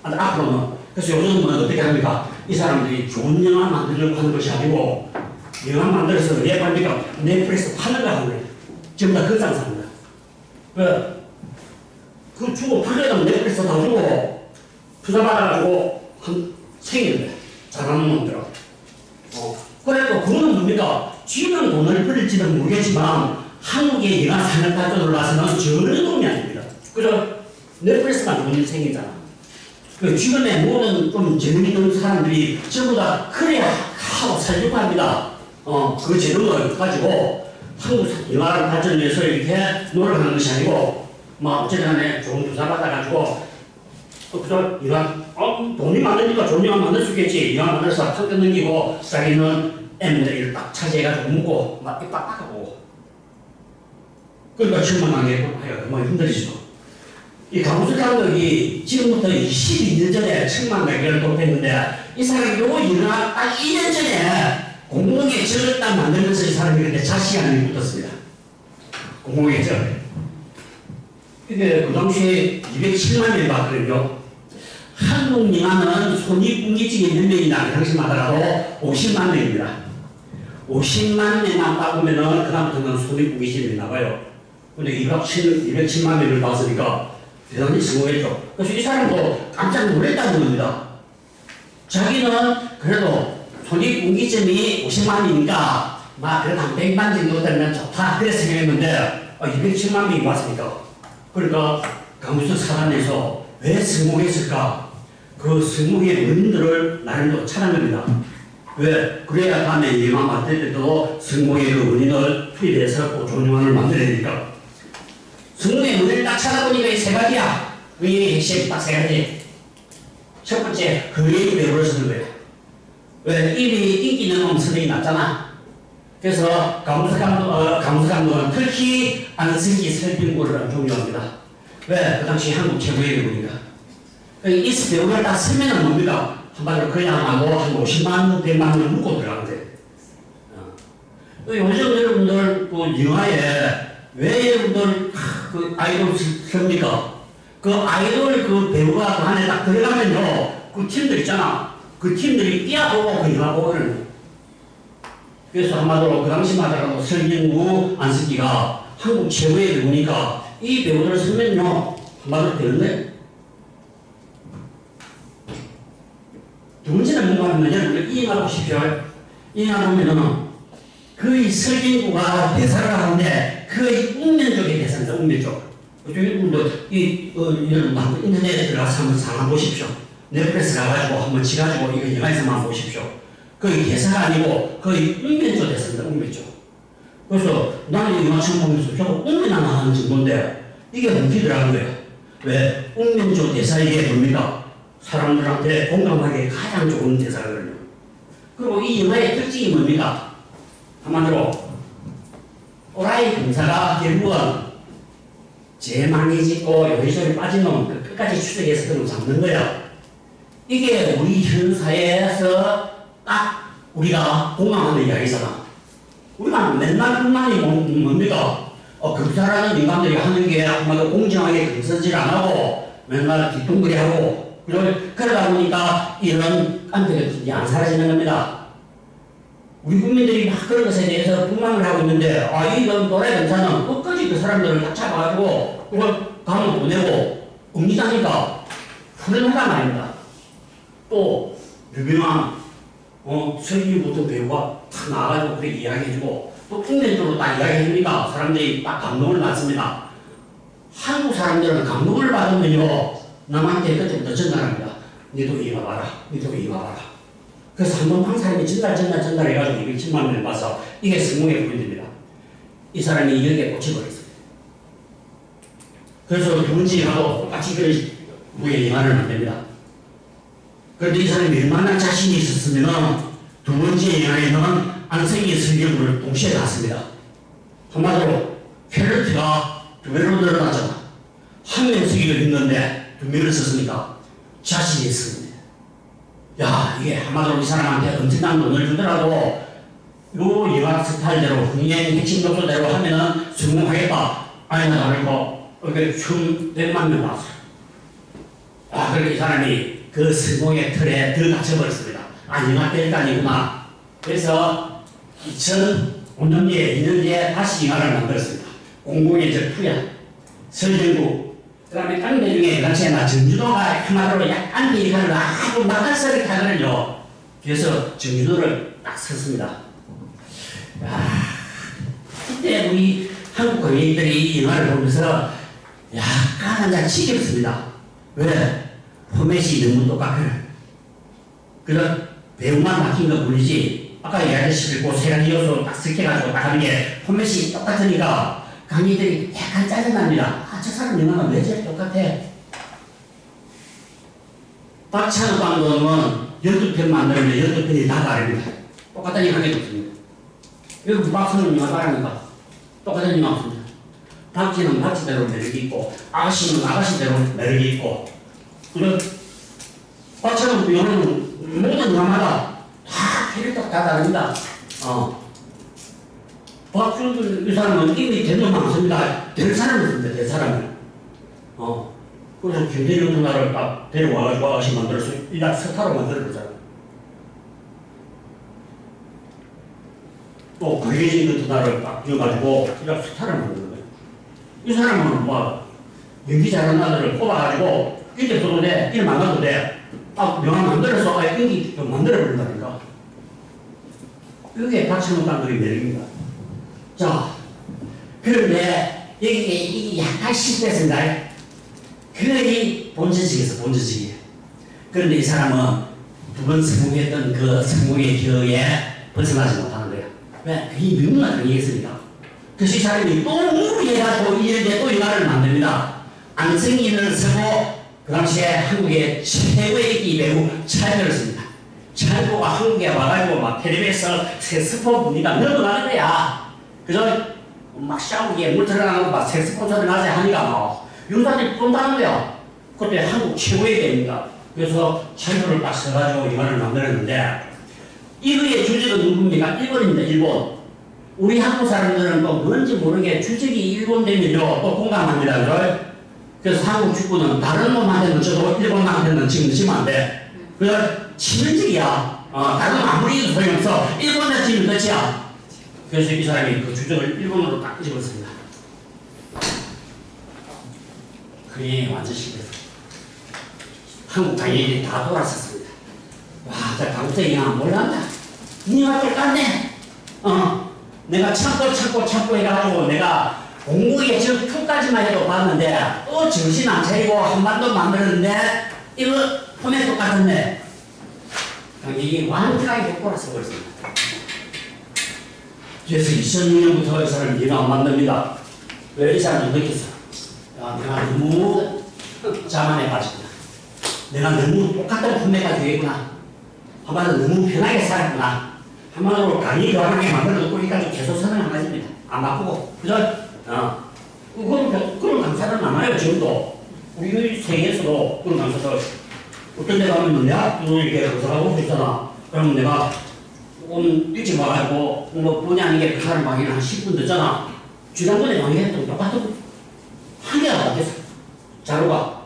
앞으로는. 그래서 요즘은 어떻게 합니까? 이 사람들이 좋은 영화 만들려고 하는 것이 아니고 영화 만들어서 왜 합니까? 넷플릭스 파는 거 하는 거예요. 전부 다 그장 삽니다. 왜? 그 주고 풀려면 넷플릭스 다 주고 투자 받아가지고 생기는 거예요. 잘하는 놈들은. 그래도 그거는 뭡니까? 지는 돈을 벌일지는 모르겠지만 한국의 영화 산업 발전을 봐서는 전혀 도움이 안 됩니다. 그죠? 넷플릭스만 돈이 생기잖아. 그 주변에 모든 좀 재능 있는 사람들이 전부 다 그래야 하고 살려고 합니다. 그 재능을 가지고 한국 영화를 발전을 위해서 이렇게 노력하는 것이 아니고, 막 어쨌든 좋은 투자 받아가지고, 그죠? 이런, 돈이 많으니까 좋은 영화 만들 수 있겠지. 영화 만들어서 판권 넘기고, 자기는 M들을 딱 차지해가지고 묻고, 막 입딱 닦아보고. 그러니까 1000만 관객 해가 그만 힘들죠. 이 강우석 감독이 지금부터 22년 전에 1000만 관객을 돌파했는데 이 사람이 요 영화 딱 2년 전에 공공의 절을 딱 만들면서 이 사람이 그때 자시간이 붙었습니다. 공공의 절. 이게 그 당시에 207만 명이 봤거든요. 한국 영화는 손익분기점이 몇 명이나 그 당시만 하더라도 50만 명입니다. 50만 명만 따보면은 그다음부터는 손익분기점이 나와요. 근데 207만 명을 봤으니까 대단히 성공했죠. 그래서 이 사람도 깜짝 놀랐다는 겁니다. 자기는 그래도 손익분기점이 50만이니까 막 그래도 한 100만 정도 되면 좋다 그래서 생각했는데 207만 명이 왔으니까 그러니까 강우석 사단에서 왜 성공했을까? 그 성공의 원인들을 나름대로 찾은 겁니다. 왜? 그래야 다음에 영화 만들 때도 성공의 그 원인을 투입해서 좋은 영화를 만들어야 되니까. 성공의 원인을 딱 찾아보니까 이 세 가지야. 그 얘기 핵심 딱 세 가지. 첫 번째, 그의 입에 오르서는 거예요. 왜? 입이 인기 있는 놈 선생이 났잖아. 그래서 강우석 감독은 특히 안승기 설빙고를 존경합니다. 왜? 그 당시 한국 최고의 배우니까. 이 배우를 딱 쓰면은 뭡니까? 한마디로 그냥하고 한 50만, 100만 원 묻고 들어가면 돼. 요즘 여러분들 그 영화에 왜 여러분들 그 아이돌 씁니까? 그 아이돌 그 배우가 그 안에 딱 들어가면요, 그 팀들 있잖아. 그 팀들이 뛰어보고 그 영화 보거든요. 그래서 한마디로 그 당시만 하더라도 설경구, 안석기가 한국 최고의 배우니까 이 배우들을 쓰면요, 한마디로 되는데. 두 번째는 뭔가 하면 여러분들 이 영화 보십시오. 이 영화 보면은 거의 설경구가 대사를 하는데 거의 웅면족의 대사입니다. 웅면족. 여러분들 여러분 한번 인터넷에 들어가서 한번 보십시오. 넷플릭스 가가지고 한번 지가지고 이거 영화에서만 보십시오. 거의 대사가 아니고 거의 웅면족 대사입니다. 웅면족. 그래서 나는 이 영화 처음 보면서 저거 웅면 하나 하는 정도인데 이게 뭉치더라는 거예요. 왜? 웅면족 대사 이게 뭡니까? 사람들한테 공감하기 가장 좋은 대사거든요. 그리고 이 영화의 특징이 뭡니까? 한마디로 오라이 검사가 결국은 제망해짓고 요리조리 빠진 놈 끝까지 추적해서 그놈 잡는 거야. 이게 우리 현 사회에서 딱 우리가 공감하는 이야기잖아. 우리가 맨날 뿐만이 뭡니까? 검사라는 인간들이 하는 게 한마디로 공정하게 검사질 안 하고 맨날 뒷동거리 하고 그러다 보니까 이런 깐들이 안 사라지는 겁니다. 우리 국민들이 막 그런 것에 대해서 불만을 하고 있는데, 이런 노래 검사는 끝까지 그 사람들을 다 잡아가지고, 그걸 감옥 보내고, 읍리다니까, 훌륭하단 말입니다. 또, 유명한, 설기부터 배우가 탁 나와가지고 그렇게 이야기해주고, 또 국내적으로 딱 이야기해주니까 사람들이 딱 감동을 받습니다. 한국 사람들은 감동을 받으면요, 남한테 그때부터 전달합니다. 니도 이거 봐라. 니도 이거 봐라. 그래서 한 번 한 사람이 전달해가지고 207만 원을 봐서 이게 성공의 포인트입니다. 이 사람이 여기에 꽂혀버렸어요. 그래서 두 번째 영화도 똑같이 그 무에 영화를 만듭니다. 그런데 이 사람이 얼마나 자신이 있었으면 두 번째 영화에는 안성기 설경구를 동시에 났습니다. 한마디로 펠러트가 두 배로 늘어났잖아. 한 명 쓰기를 했는데 두 명을 썼으니까 자신이 있습니다. 야, 이게 한마디로 이 사람한테 엄청난 돈을 주더라도 요 영화 스타일대로 흥행 핵심 요소대로 하면은 성공하겠다. 아니면 다르고 이렇게 춤 100만 명 나왔어요. 그렇게 이 사람이 그 성공의 틀에 들어갇혀버렸습니다. 영화 때가 아니구나. 그래서 2005년 뒤에 2년 뒤에 다시 영화를 만들었습니다. 공공의 적투야. 설경구. 그 다음에 깡대 중에 그렇지나 정준호가 한마디로 약간 비판을 아주 막갈서리 하거든요. 그래서 정준호를 딱 썼습니다. 그때 우리 한국 관객들이 이 영화를 보면서 약간 한잔 지겹습니다. 왜? 포맷이 너무 똑같아요. 그래서 배우만 바뀐 것 뿐이지 아까 이야기했듯이 세 가지 요소 딱 섞여가지고 딱 하는 게 포맷이 똑같으니까 강의들이 약간 짜증납니다. 저 사람 영화가 왜 저렇게 똑같아? 박찬호 감독은 12편 만들었는데 12편이 다 다릅니다. 똑같은 영화가 없습니다. 여기 박찬호 영화 다릅니까? 똑같은 영화 없습니다. 박쥐는 박쥐대로 매력이 있고 아가씨는 아가씨대로 매력이 있고 그리고 박찬호 영화는 모든 영화마다 다 캐릭터가 다 다릅니다. 박준호 이 사람은 이미 된 놈 많습니다. 될 사람을 씁니다. 될 사람을. 그래서 김대중 누나를 딱 데려와가지고 아가씨 만들어서 이날 스타로 만들어보잖아요. 또 강혜진 같은 나를 딱 지어가지고 이날 스타를 만드는 거예요. 이 사람은 연기 잘하는 아들을 뽑아가지고 인제 줘도 돼. 이를 만나도 돼. 딱 명함 만들어서 연기 좀 만들어버린다니까. 그게 박찬호 감독의 매력입니다. 자, 그런데 이게 약간 실패했습니다. 거의 본질적이에요, 본질적이에요. 그런데 이 사람은 두 번 성공했던 그 성공의 기회에 벗어나지 못하는 거예요. 왜? 그게 너무나 강했으니까. 그래서 이 사람이 또 무리해가지고 이런데 또 영화를 만듭니다. 안성기를 쓰고 그 당시에 한국의 최고의 인기 배우 차이를 씁니다. 차이가 한국에 와가지고 막 텔레비에서 색스폰 분위기가 늘어나는 거야. 그래서 막 샤워기에 물 들어가는 거 막 색스폰 소리 나지 하니까 막 윤사들이 본다는 거야. 그때 한국 최고의 배우입니다. 그래서 찬조를 딱 써가지고 영화를 만들었는데 이거의 주제가 누굽니까? 일본입니다. 일본. 우리 한국 사람들은 또 뭔지 모르게 주적이 일본 되면요 또 공감합니다. 그죠? 그래서 한국 축구는 다른 놈한테는 쳐도 일본한테는 지금 넣으면 안 돼. 그래서 치명적이야. 다른 놈 아무리 해도 소용없어. 일본한테 치면 끝이야. 그래서 이 사람이 그 주적을 일본어로 딱 끄집었습니다. 그게 완전 신기했어. 한국 강의들이 다 돌았었습니다. 와, 저 강국생이 몰랐다. 니와들 깠네. 내가 참고 해가지고 내가 공국에 지금 2까지만 해도 봤는데 정신 안 차리고 한반도 만들었는데 이거 폼에 똑같았네. 강의이 완전하게 돌아서 버렸습니다. 그래서 2006년부터 이 사람이 일을 안 만듭니다. 왜 이 사람이 느꼈어? 야, 내가 너무 자만해 빠졌구나. 내가 너무 똑같은 품에 가지고 있구나. 한마디로 너무 편하게 살았구나. 한마디로 강의 교환하게 만들어놓고 여기까지 계속 설명 안 가집니다. 안 바꾸고. 그죠? 그런 강사는 많아요, 지금도. 우리 세계에서도 그런 강사들. 어떤 데 가면 내가 이렇게 강사하고 있잖아. 그러면 내가 조금 일찍 와가지고 뭐 본의 아니게 그 사람 강의를 한 10분 듣잖아. 지난번에 강의했던 똑같은 한 개가 안 됐어. 자료가.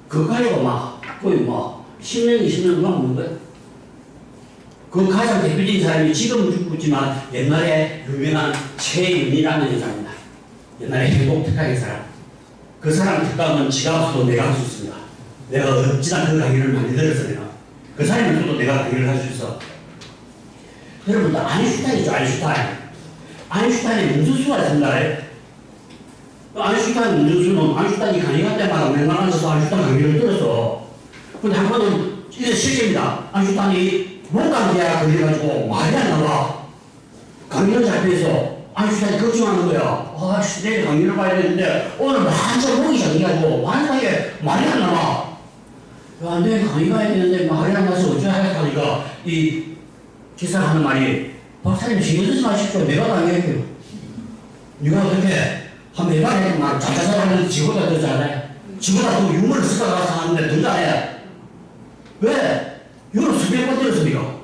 그거 가지고 막 거의 뭐 10년, 20년 그만 먹는 거야. 그 가장 대표적인 사람이 지금은 죽고 있지만 옛날에 유명한 최윤이라는 여자입니다. 옛날에 행복 특강의 사람. 그 사람 특강은 지가 없어도 내가 할 수 있습니다. 내가 어찌나 그 강의를 많이 들었어 내가. 그 사람이 없어도 내가 강의를 할 수 있어. 여러분들 아인슈타인이죠, 아인슈타인. 아인슈타인의 문수수가 있습니다. 아인슈타인 문수수는 아인슈타인이 강의할 때마다 맨날 앉아서 아인슈타인 강의를 들었어. 근데 한 번은 이게 실제입니다. 아인슈타인이 목감기야 걸려가지고 말이 안 나와. 강의를 잡혀서 아인슈타인이 걱정하는 거야. 내일 강의를 봐야 되는데 오늘 완전 목이 잠겨가지고 완전하게 말이 안 나와. 야, 내일 강의 가야 되는데 말이 안 나서 어쩌야 하니까 이 기사가 하는 말이 박사님 신경 쓰지 마십시오. 내가 강의할게요. 네가 어떻게 한 매달 했구나. 자자자 하는데 지보다 더 잘해. 지보다 더 유머를 쓰다가 하는데 더 잘해. 왜? 유머를 수백 번 들었습니까?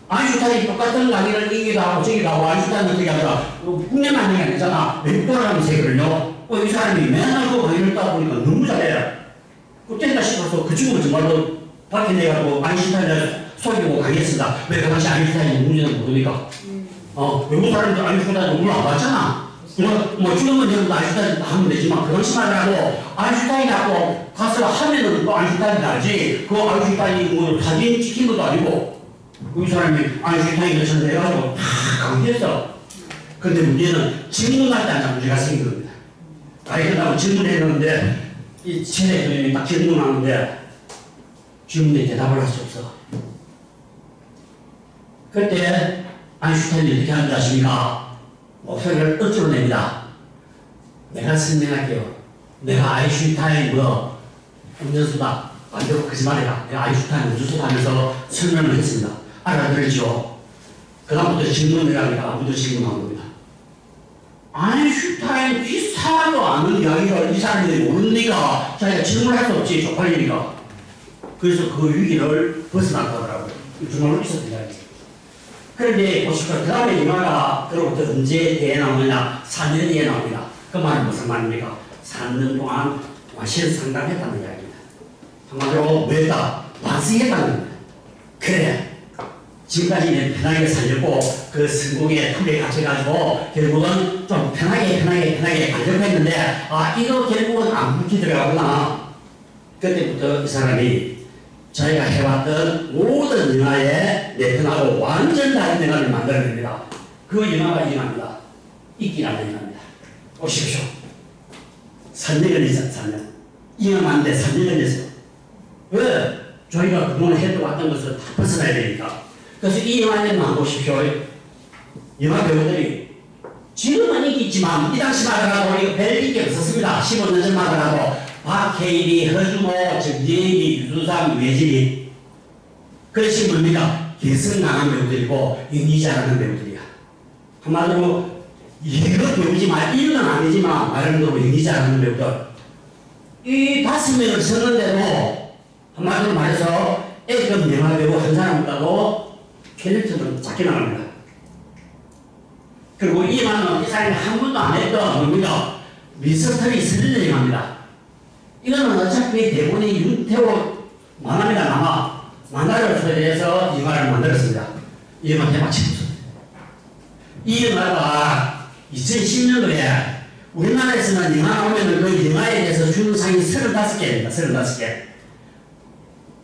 아인슈타인이 똑같은 강의를 이기도 하고 저기도 하고 아인슈타인은 어떻게 하더라. 국내만 하는 게 아니잖아. 외국 돌아가는 세계를요. 이 사람이 맨날 그 강의를 따다 보니까 너무 잘해. 그때다 싶어서 그 친구를 정말로 밝혀내가지고 아인슈타인을 속이고 강의했습니다. 왜 그 당시 아인슈타인이 누군지는 모르니까. 외국 사람들 아인슈타인을 물론 안 봤잖아. 뭐 지금은 여러분 아인슈타인 하면 되지만 그 당시만 해도 아인슈타인하고 가서 하면은 또 아인슈타인이 알지. 그 아인슈타인이 뭐 사진 찍힌 것도 아니고 그 사람이 아인슈타인을 전해가지고 다 강의했어. 근데 문제는 질문할 때 안 문제가 생긴 겁니다. 가르친다고 질문했는데 이 체내 교수님이 딱 질문하는데 질문에 대답을 할 수 없어. 그때 아인슈타인이 어떻게 하는지 아십니까? 목소리를 억지로 냅니다. 내가 설명할게요. 내가 아인슈타인 운전수다. 완전 거짓말이야. 내가 아인슈타인 운전수다 하면서 설명을 했습니다. 알아들었죠? 그 다음부터 질문을 하니까 아무도 질문한 겁니다. 아인슈타인 기사도 아는 이야기를 이 사람들이 모르니까 자기가 질문할 수 없지. 쪽팔리니까. 그래서 그 위기를 벗어났다더라고요. 정말로 있었던 이야기죠. 그런데 보시면 그 다음에 영화가 그로부터 언제 뒤에 나오느냐 4년 뒤에 나옵니다. 그 말은 무슨 말입니까? 4년 동안 와신 상담했다는 이야기입니다. 한마디로 뭐했다? 반성했다는 겁니다. 그래 지금까지 내 편하게 살려고 그 성공의 틀에 갇혀가지고 결국은 좀 편하게 간접했는데 이거 결국은 안 붙이더라구나. 그때부터 이 사람이 자기가 해왔던 모든 영화에 내편하고 완전 다른 영화를 만들어냅니다. 그 영화가 이 영화입니다. 이끼라는 영화입니다. 보십시오. 3년 걸렸어, 3년. 이 영화 만드는데 3년 걸렸어. 왜? 저희가 그동안 해도 왔던 것을 다 벗어나야 되니까. 그래서 이 영화에만 보십시오. 영화 배우들이 지금은 인기 있지만 이 당시만 하더라도 별 인기 없었습니다. 15년 전만 하더라도 박해일이, 허주모, 정재익이, 유두상, 외진이 그것이 뭡니까? 개성 강한 배우들이고 연기 잘하는 배우들이야. 한마디로 이거 배우지만 이건 아니지만 말하는 대로 연기 잘하는 배우들 이 5명을 썼는데도 한마디로 말해서 A급 영화배우 한 사람보다도 캐릭터는 작게 나갑니다. 그리고 이 영화는 이 사람이 한 번도 안 했던 뭡니까? 미스터리 스릴러 영화입니다. 이거는 어차피 대본이 윤태호 만화입니다. 만화를 소개해서 영화를 만들었습니다. 이 영화 대박치었습니다. 이 영화가 2010년도에 우리나라에서는 영화 나오면 그 영화에 대해서 주는 상이 35개입니다. 35개.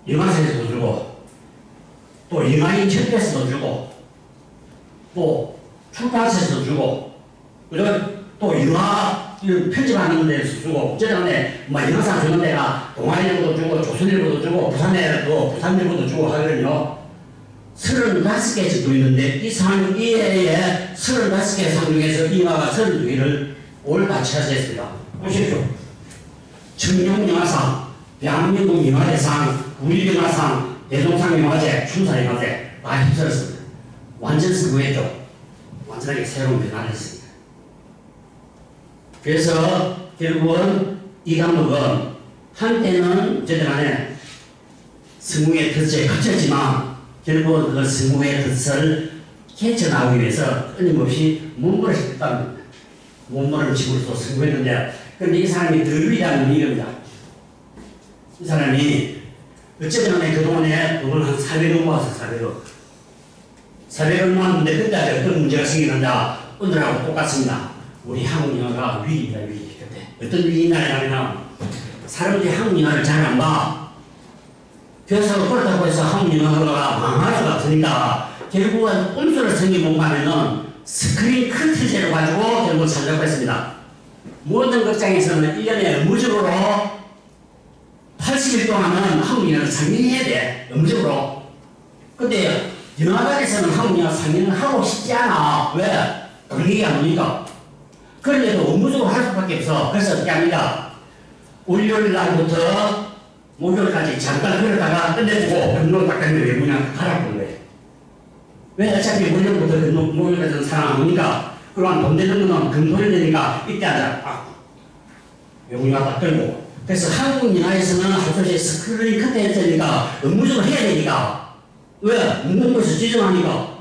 영화사에서도 주고, 또 영화인 협회에서도 주고, 또 출판사에서도 주고, 그리고 또 영화 편집하는 데서 주고, 그전에 뭐 영화상 주는 데가 동아일보도 주고, 조선일보도 주고, 부산일보도 주고 하거든요. 35개 정도 있는데, 이 해에 35개 상 중에서 이 영화가 32개를 올다 차지했습니다. 보십시오. 청룡영화상, 대한민국 영화대상, 우리영화상, 대종상영화제, 춘사영화제 다 휩쓸었습니다. 완전 성공했죠. 완전하게 새로운 변화를 했습니다. 그래서 결국은 이 감독은 한때는 어쨌든 간에 성공의 덫에 갇혔지만 결국은 그 성공의 덫을 헤쳐나오기 위해서 끊임없이 몸부림을 했답니다. 몸부림을 치고서 성공했는데, 그런데 이 사람이 더위라는 이유입니다. 이 사람이 어쨌든 간에 그동안에 돈을 한 400억 모았어. 400억 모았는데 그때 어떤 문제가 생기는가 오늘하고 똑같습니다. 우리 한국 영화가 위기입니다. 위기. 그때 어떤 위기냐면 사람들이 한국 영화를 잘 안 봐. 그래서 그렇다고 해서 한국 영화가 망할 것 같으니까 결국은 꼼수를 성기봉하면은 스크린 커트제를 가지고 결국 찾아고 했습니다. 모든 극장에서는 1년에 의무적으로 80일 동안은 한국 영화를 상영해야 돼. 의무적으로. 근데 영화관에서는 한국 영화 상영을 하고 싶지 않아. 왜? 돈이 안 오니까. 그런데도 의무적으로 할 수밖에 없어. 그래서 어떻게 합니다? 월요일 날부터 목요일까지 잠깐 걸었다가 끝내주고 금방 닦았는데 왜 그냥 가라고 거예요. 왜? 어차피 월요일부터 목요일까지는 사람 안 오니까. 그럼 돈 되는 거는 금토일 되니까 이때 하자. 영웅이가 딱 끌고. 그래서 한국 영화에서는 솔직히 스크린 커트 했으니까 의무적으로 해야 되니까. 왜? 묻는 것을 지정하니까.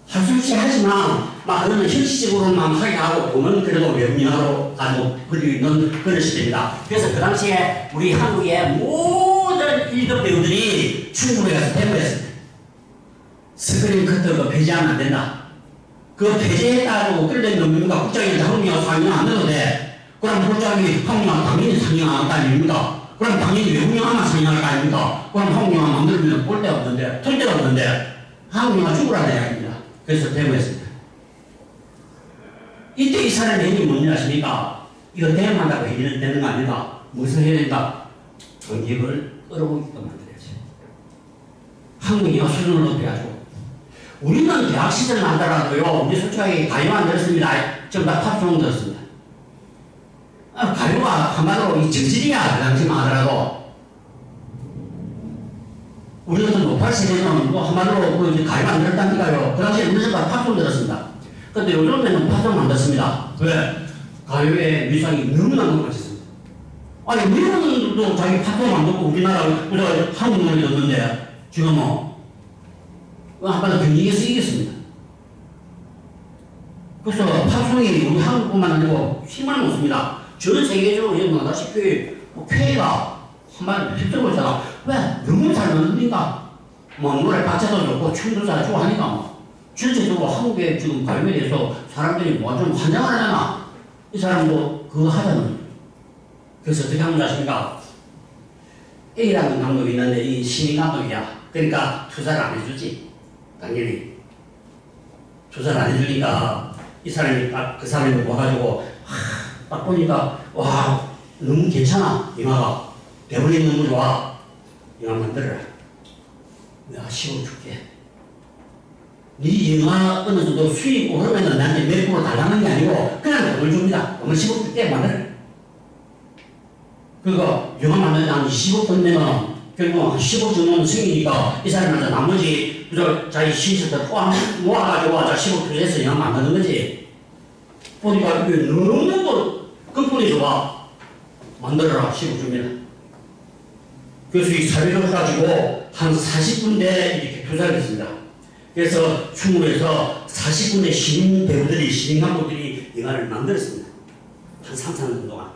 할 수 없이 하지만 막 그러면 현실적으로만 하게 하고 보면 그래도 외국 영화로 가지고 그리는 그런 시대입니다. 그래서 그 당시에 우리 한국의 모든 1급 배우들이 중국에 가서 대모했습니다. 스크린 커트가 폐지하면 안 된다. 그 폐지했다고 끌려있는 누가 국장에서 한국 영화 상영 안 해도 돼. 그럼 국장이 한국 영화 당연히 상영할 거 아닙니까? 그럼 당연히 외국 영화만 상영할 거 아닙니까? 그럼 한국 영화 만들면 볼 데가 없는데, 털 데가 없는데, 한국 영화 죽으라는 이야기입니다. 그래서 대모했습니다. 이때 이 사람의 행위 뭔지 아십니까? 이거 대응한다고 해결 되는 거 아닙니까? 무슨 해야 된다? 전기를 끌어오기도 만들어야지. 한국 영화 수준을 높여가지고. 우리는 대학 시절 만들어도요, 우리 솔직하게 가요 안 들었습니다. 전부 다 팝송 들었습니다. 가요가 한마디로 이 저질이야, 그 당시만 하더라도. 우리 같은 노팔 세대는 뭐 한마디로 그 가요 안 들었다니까요. 그 당시에 우리 전부 다 팝송 들었습니다. 근데 요즘에는 팝송 안 듣습니다. 왜? 가요의 위상이 너무나 높아졌습니다. 아니, 미국도 자기 팝송 안 듣고 우리나라, 한국 노래 듣는데, 지금 한번 경쟁에서 이겼습니다. 그래서 팝송이 우리 한국뿐만 아니고 힘을 놓습니다. 전 세계적으로 여러분 아다시피 K가 한번 휩쓸고 있잖아. 왜? 너무 잘 만듭니다. 뭐 노래 박자도 좋고 춤도 잘 추고 하니까 뭐. 전체적으로 한국의 지금 가요에 대해서 사람들이 뭐 좀 환장을 하잖아. 이 사람도 그거 하자는. 그래서 어떻게 하면 아십니까? A라는 감독이 있는데 이 신인 감독이야. 그러니까 투자를 안 해주지. 당연히. 투자를 안 해주니까 이 사람이 딱 그 사람이 와가지고 딱 보니까 와 너무 괜찮아 영화가. 대본이 너무 좋아. 영화 만들어라. 내가 10억 줄게. 네 영화 어느 정도 수익 오르면 나한테 몇 프로 달라는 게 아니고 그냥 돈을 줍니다. 돈을 10억 줄게 만들어. 그거 영화 만드는데 한 20억 돈 내면 결국 한 10억 정도는 생기니까 이 사람한테 나머지 자기 신세도 포함 모아가지고 10억 투자해서 영화 만드는 거지. 보니까 이게 너무너무 근본이 좋아. 만들어라 10억 줍니다. 그래서 이 사비를 가지고 한 40군데 이렇게 표자를 했습니다. 그래서 충무에서 40군데 신인 배우들이, 신인 감독들이 영화를 만들었습니다. 한 3, 4년 동안.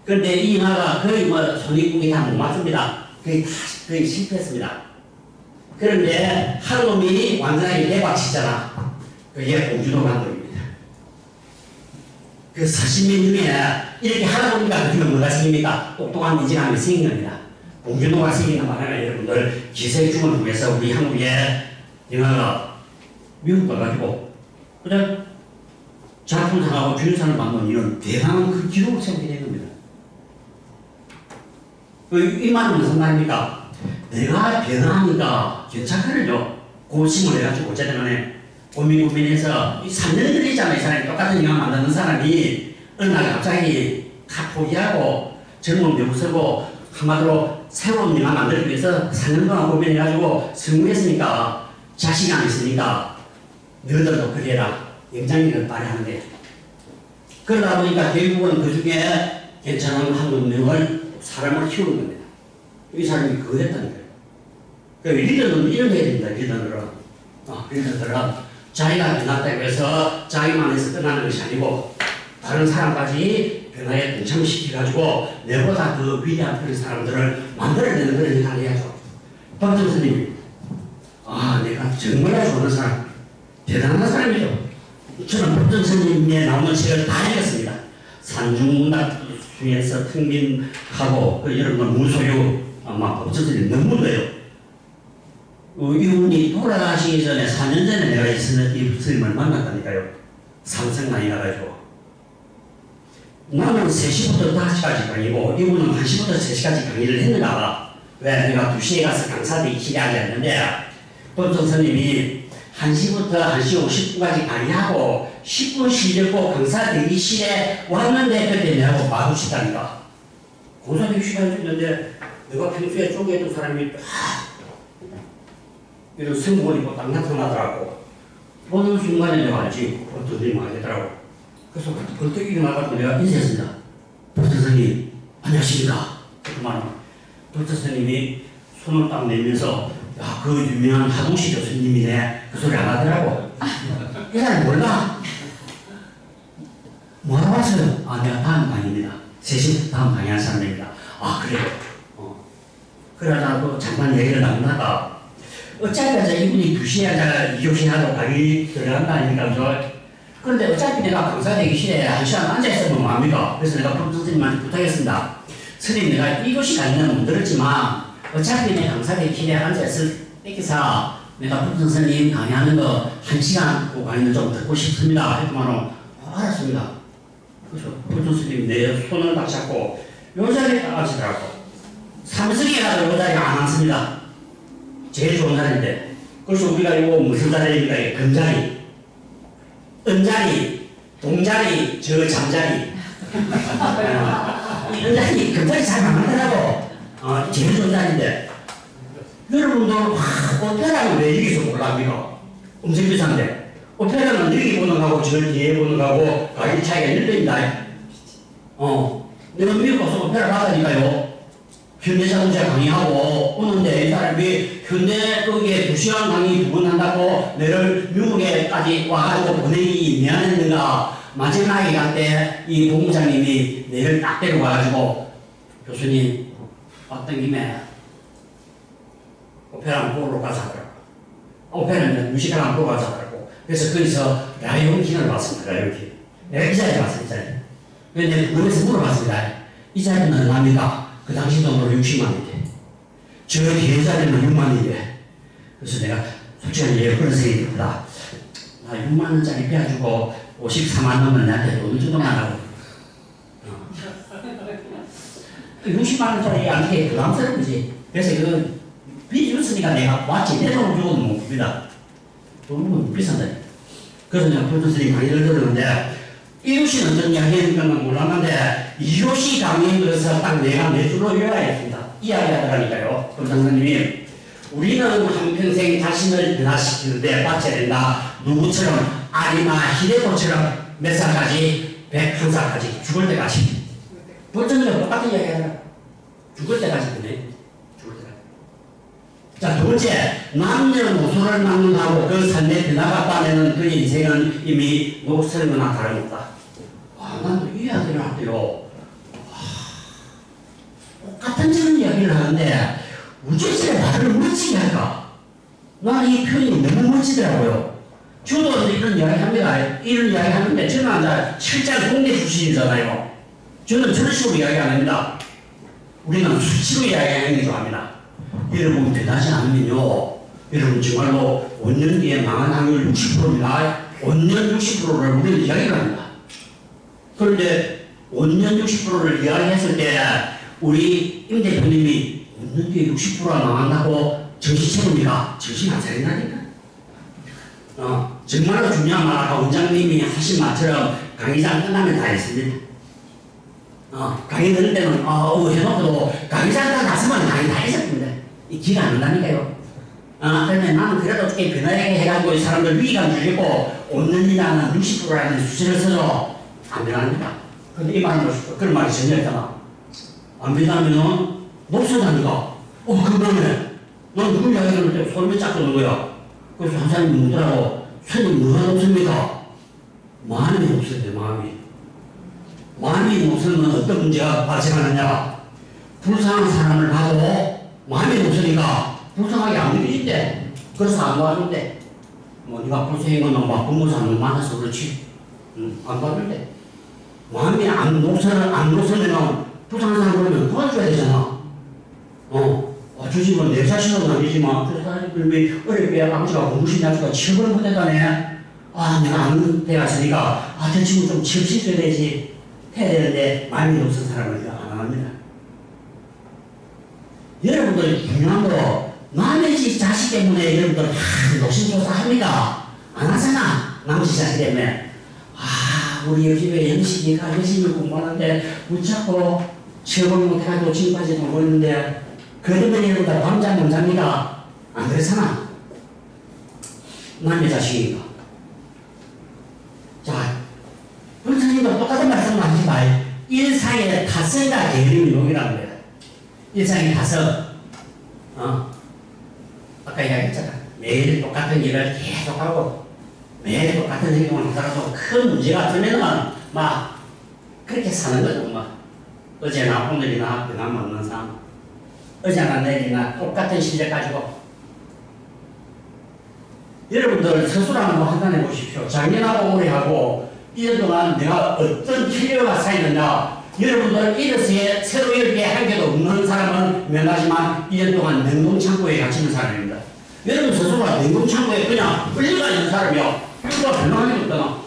그런데 이 영화가 거의 뭐 손익국이 다 못 맞춥니다. 거의 실패했습니다. 그런데 한 놈이 완전하게 대박치잖아. 그게 봉준호 감독입니다. 그 40년 중에 이렇게 하다 보니까 그중에 뭐가 생깁니까? 똑똑한 미진함이 생긴 겁니다. 봉준호가 생긴단 말이야. 여러분들 기생충을 통해서 우리 한국의 영화가 미국 가가지고 그냥 작품상하고 주연상을 받는 이런 대단한 그 기록을 세우게 된 겁니다. 이 말은 무슨 말입니까? 내가 변화하니까 괜찮거든요. 고심을 해가지고 어쨌든 고민해서 3년 걸리잖아요. 이 사람이 똑같은 영화 만드는 사람이 어느 날 갑자기 다 포기하고 젊은 배우 쓰고 한마디로 새로운 영화 만들기 위해서 4년 동안 고민해가지고 성공했으니까 자신이 안 있으니까 너희들도 그래라. 영장력을 발휘하는데 그러다 보니까 결국은 그 중에 괜찮은 한 명을 사람을 키우는 겁니다. 이 사람이 그거 했다는 거예요. 그러니까 리더는 이런 거 해야 됩니다. 리더들은 자기가 변했다고 해서 자기만 해서 끝나는 것이 아니고 다른 사람까지 변화에 동참시켜가지고 내보다 더 위대한 그런 사람들을 만들어내는 그런 일을 해야죠. 박정 선생님이 내가 정말 좋아하는 사람, 대단한 사람이죠. 저는 박정 선생님의 나오는 책을 다 읽었습니다. 산중문학 중에서 특민하고 이런 건 무소유 아마 박정 선생님 너무 돼요. 이분이 돌아가시기 전에 4년 전에 내가 이 선생님을 만났다니까요. 삼성만이 나가지고 나는 3시부터 5시까지 강의고 이분은 1시부터 3시까지 강의를 했는가 봐. 왜? 내가 2시에 가서 강사 대기실에 앉았는데 박정 선생님이 1시부터 1시 50분까지 강의하고 10분 쉬려고 강사 대기실에 왔는데 그때 내하고 마주치다니까. 강사 대기실에 앉았는데 내가 평소에 쪽에 있던 사람이 이런 성공을 입고 딱 나타나더라고. 보는 순간에 내가 알지. 어떤 일이 많이 되더라고. 그래서 벌떡 일어나가지고 내가 인사했습니다. 박정 선생님, 안녕하십니까? 그만 박정 선생님이 손을 딱 내면서 그 유명한 하동시 교수님이네. 그 소리 안 하더라고. 이 사람 몰라? 뭐라고 하세요? 내가 다음 강의입니다. 3시부터 다음 강의하는 사람입니다. 그래요? 그러다가 잠깐 얘기를 나누다가 어차피 이분이 2시에 앉아 2교시 하러 강의 들어간 거 아닙니까? 그죠? 그런데 어차피 내가 강사 대기실에 1시간 앉아있으면 뭐합니까? 그래서 내가 박정 선생님한테 부탁했습니다. 선생님, 내가 2교시 강의는 못 들었지만 어차피 내 강사 대기실에 앉아있을 때기사 내가 박정 선생님 강의하는 거 1시간 그 강의는 좀 듣고 싶습니다. 했더만 알았습니다. 그래서 박정 선생님 내 손을 딱 잡고 요 자리에 딱 앉으더라고. 삼성이라도 요 자리에 안 앉습니다. 제일 좋은 자리인데. 그래서 우리가 이거 무슨 자리입니까? 이게 금자리, 은자리, 동자리, 저 잠자리. 이 은자리, 금자리 잘 만들더라고. 제일 좋은 자리인데. 여러분도 오페라는 왜 여기서 몰랍니까? 엄청 비싼데. 오페라는 여기 보는 거하고 저 뒤에 보는 거하고 가격 차이가 1배입니다. 내가 미국 가서 오페라 받으니까요. 현대자동차 강의하고 오는데 이 사람이 현대 거기에 2시간 강의 2번 한다고 내를 미국에까지 와가지고 보내기 미안했는가. 마지막에 갈 때 이 본부장님이 내를 딱 데려와가지고 교수님 왔던 김에 오페라 보러 가자 하더라고. 오페라는 뮤지컬 안 보러 가자 하더라고. 그래서 거기서 라이온 킹을 봤습니다. 라이온 킹. 내가 이 자리에 봤습니다. 근데 그래서 물어봤습니다. 이 자리는 얼마입니까? 그 당시 돈으로 60만 원인데 저 뒤에 자리는 6만 원인데 그래서 내가 솔직히 그런 생각이 듭니다. 6만 원짜리 빼가지고 54만 원은 나한테 어느 정도만 하고 60만 원짜리 안 게 부담스러운 거지. 그래서 그 빚이 없으니까 내가 왔지 내 돈을 주고도 못 줍니다. 돈은 비싼다. 그래서 내가 박정 선생님 강의를 들었는데 1교시는 어떤 이야기 했는지는 몰랐는데 2교시 강의에 들어서 딱 내가 몇 줄로 외워야겠습니다. 이야기 하더라니까요. 박정 선생님이 우리는 한평생 자신을 변화시키는데 바쳐야 된다. 누구처럼 아리마 히데코처럼 몇 살까지? 101살까지 죽을 때까지. 박정선생님 똑같은 이야기 하더라. 죽을 때까지 그래. 자, 두 번째, 남녀노소를 막론하고 그 삶의 변화가 빠내는 그 인생은 이미 녹슬은 거나 다름없다. 와, 나도 이야기를 할 때요. 똑같은 저런 이야기를 하는데, 우주에서 말을 멋지게 할까? 나는 이 표현이 너무 멋지더라고요. 저도 이런 이야기 합니다. 이런 이야기 하는데, 저는 이제 실장 공대 출신이잖아요. 저는 저런 식으로 이야기 안 합니다. 우리는 수치로 이야기하는 게 좋아합니다. 여러분 대단하지 않으면요, 여러분 정말로 5년 뒤에 망한 확률 60%입니다. 5년 60%를 우리는 이야기를 합니다. 그런데 5년 60%를 이야기했을 때 우리 임 대표님이 5년 뒤에 60%가 망한다고 정신 차립니까? 정신 안 차린다니까. 정말로 중요한 말, 아까 원장님이 하신 말처럼 강의장 끝나면 다 했습니다. 강의 들을 때는 해놓고도 강의장 다 갔으면 강의 다 했었습니다. 이 기가 안 난다니까요. 그러면 나는 그래도 어떻게 변화하게 해가지고 이 사람들 위기감 주겠고 5년이라는 60%라는 수치를 써서 안 변합니다. 근데 이 말은 그런 말이 전혀 있잖아. 안 변하면은 녹슬다니까. 그러네. 난 누굴 이야기할 때 소름이 쫙 돋는 거야. 그래서 한 사람이 묻더라고. 손님 뭐가 녹습니까? 마음이 녹슬대, 마음이. 마음이 녹슬면 어떤 문제가 발생하느냐? 불쌍한 사람을 봐도 마음이 녹으니까 불쌍하게 안 느껴진대. 그래서 안 도와준대. 네가 불쌍한 건 막 부모 사람을 만나서 그렇지. 안 도와준대. 마음이 안 녹으면 불쌍한 사람 보면 도와줘야 되잖아. 저 집은 내 자신은 아니지만 그 사람들이 어렵게 아버지가 공부신 자식가 취업을 못했다네. 내가 안 돼갔으니까 저 친구 좀 취업시켜야 되지. 해야 되는데 마음이 녹슨 사람은 안 합니다. 여러분들 중요한 거, 남의 집 자식 때문에 여러분들 녹심조사 합니다. 안 하잖아. 남의 집 자식 때문에. 우리 집에 영식이가 열심히 공부하는데 붙잡고 취업을 못해가지고 지금까지 놀고 있는데 그 때문에 여러분들 밤잠 못 잡니다. 안 그렇잖아. 남의 자식이니까. 자, 선생님도 똑같은 말씀 하지 마요. 일상의 타성이가 게으름이 녹이라는 거예요. 일상의 타성. 아까 이야기했잖아. 매일 똑같은 일을 계속하고 매일 똑같은 행동을 하더라도 큰 문제가 되면은 막 그렇게 사는 거죠. 어제나 오늘이나 변함없는 삶. 어제나 내일이나 똑같은 실력 가지고. 여러분들 스스로 한번 판단해 보십시오. 작년하고 올해하고 1년 동안 내가 어떤 필요가 쌓이느냐. 여러분들 이래서 새로 이렇게 한 개도 없는 사람은 명하지만 1년 동안 냉동창고에 갇히는 사람입니다. 여러분 스스로가 냉동창고에 그냥 끌려가 있는 사람이요. 이거 변화한 게 없잖아.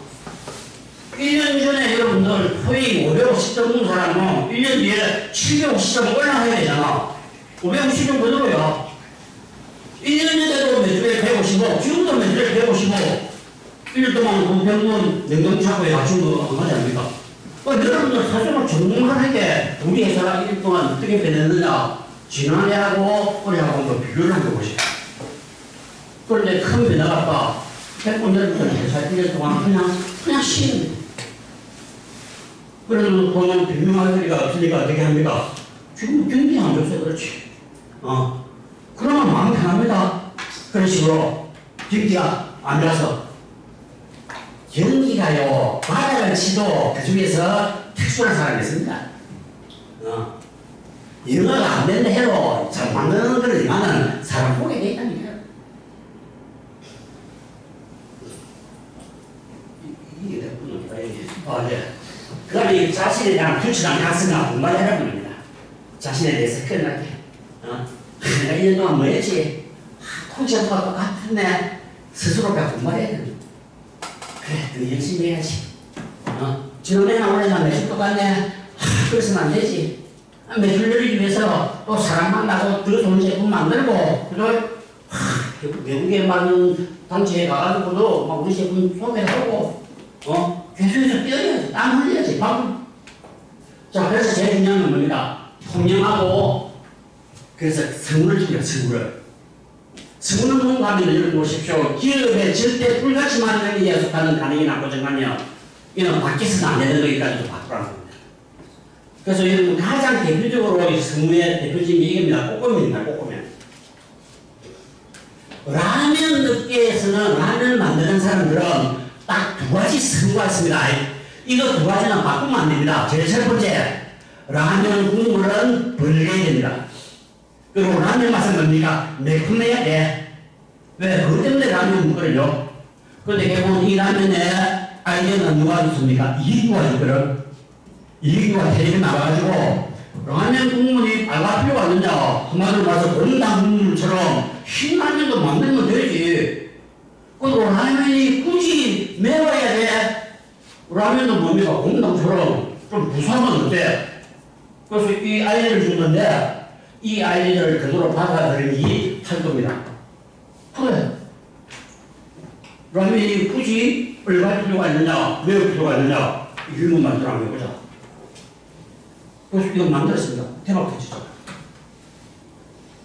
1년 전에 여러분들 토익 550점 본 사람은 1년 뒤에 750점 올라가야 되잖아. 550점 그대로야. 1년 전에도 매주에 155, 지금도 매주에 155. 1년 동안 그 병원 냉동창고에 갇힌 거 안 하지 않습니까? 여러분들 사실은 정말하게 우리 회사가 1년 동안 어떻게 변했느냐, 지난해하고 올해하고 한번 비교를 한번 보시죠. 그런데 큰 변화가 없다. 백분 여러분들 회사 1년 동안 그냥 쉬는 거예요. 그러면 돈은 변명할 거리가 없으니까 어떻게 합니까? 지금 경기 안 좋아서 그렇지. 그러면 마음 편합니다. 그런 식으로 경기가 안 좋아서. 경기가요, 바닥을 치도 그 중에서 특수한 사람이 있습니다. 영어가 안 된다 해도 잘 만드는 그러지만은 사람 보게 돼 있다니까요. 이게 됐구나. 네. 그 다음에 자신에 대한 불출한 가슴과 분발해라 겁니다. 자신에 대해서 끝나게. 내가 1년 동안 뭐 했지? 콘서트가 똑같은데 스스로가 분발해야 됩니다. 그래, 더 열심히 해야지. 지난해나 올해나 매주 똑같네. 그래서는 안 되지. 매출 늘리기 위해서 또 사람 만나고 더 좋은 제품 만들고, 외국에 많은 단체에 가가지고도 막 우리 제품 소개를 하고, 계속해서 뛰어야지. 땀 흘려야지. 자, 그래서 제일 중요한 건 뭡니까? 통념하고, 그래서 성문을 주려, 성문을. 성문을 가면 여러분 보십시오. 기업에 절대 불가치만 능력에 속하는 가능이나 고정관념, 이는 밖에서는 안 되는 거기까지도 바꾸라는 겁니다. 그래서 여러분 가장 대표적으로 이 성문의 대표적인 얘기입니다. 꼬꼬면입니다. 꼬꼬면. 라면 업계에서는 라면을 만드는 사람들은 딱 두 가지 선구가 있습니다. 이거 두 가지는 바꾸면 안 됩니다. 제일 첫 번째, 라면 국물은 벌게야 됩니다. 그리고 라면 맛은 뭡니까? 매콤해야 돼. 왜? 그것 때문에 라면 먹거든요. 근데 결국은 이 라면의 아이디어는 누가 줬습니까? 이기구가 줬거든. 이기구가 텔레비 나와가지고 라면 국물이 빨갈 필요가 없느냐. 한마디로 말해서 곰탕 국물처럼 신라면도 만들면 되지. 그리고 라면이 굳이 매워야 돼. 라면도 뭡니까? 곰탕처럼 좀 부수하면 어때? 그래서 이 아이디어를 준 건데 이 아이디어를 그대로 받아들이기 할 겁니다. 그래. 라면이 굳이 빨갈 필요가 있느냐, 매울 필요가 있느냐, 이런 거 만들어 한번 해보자. 그래서 이거 만들었습니다. 대박 터지죠.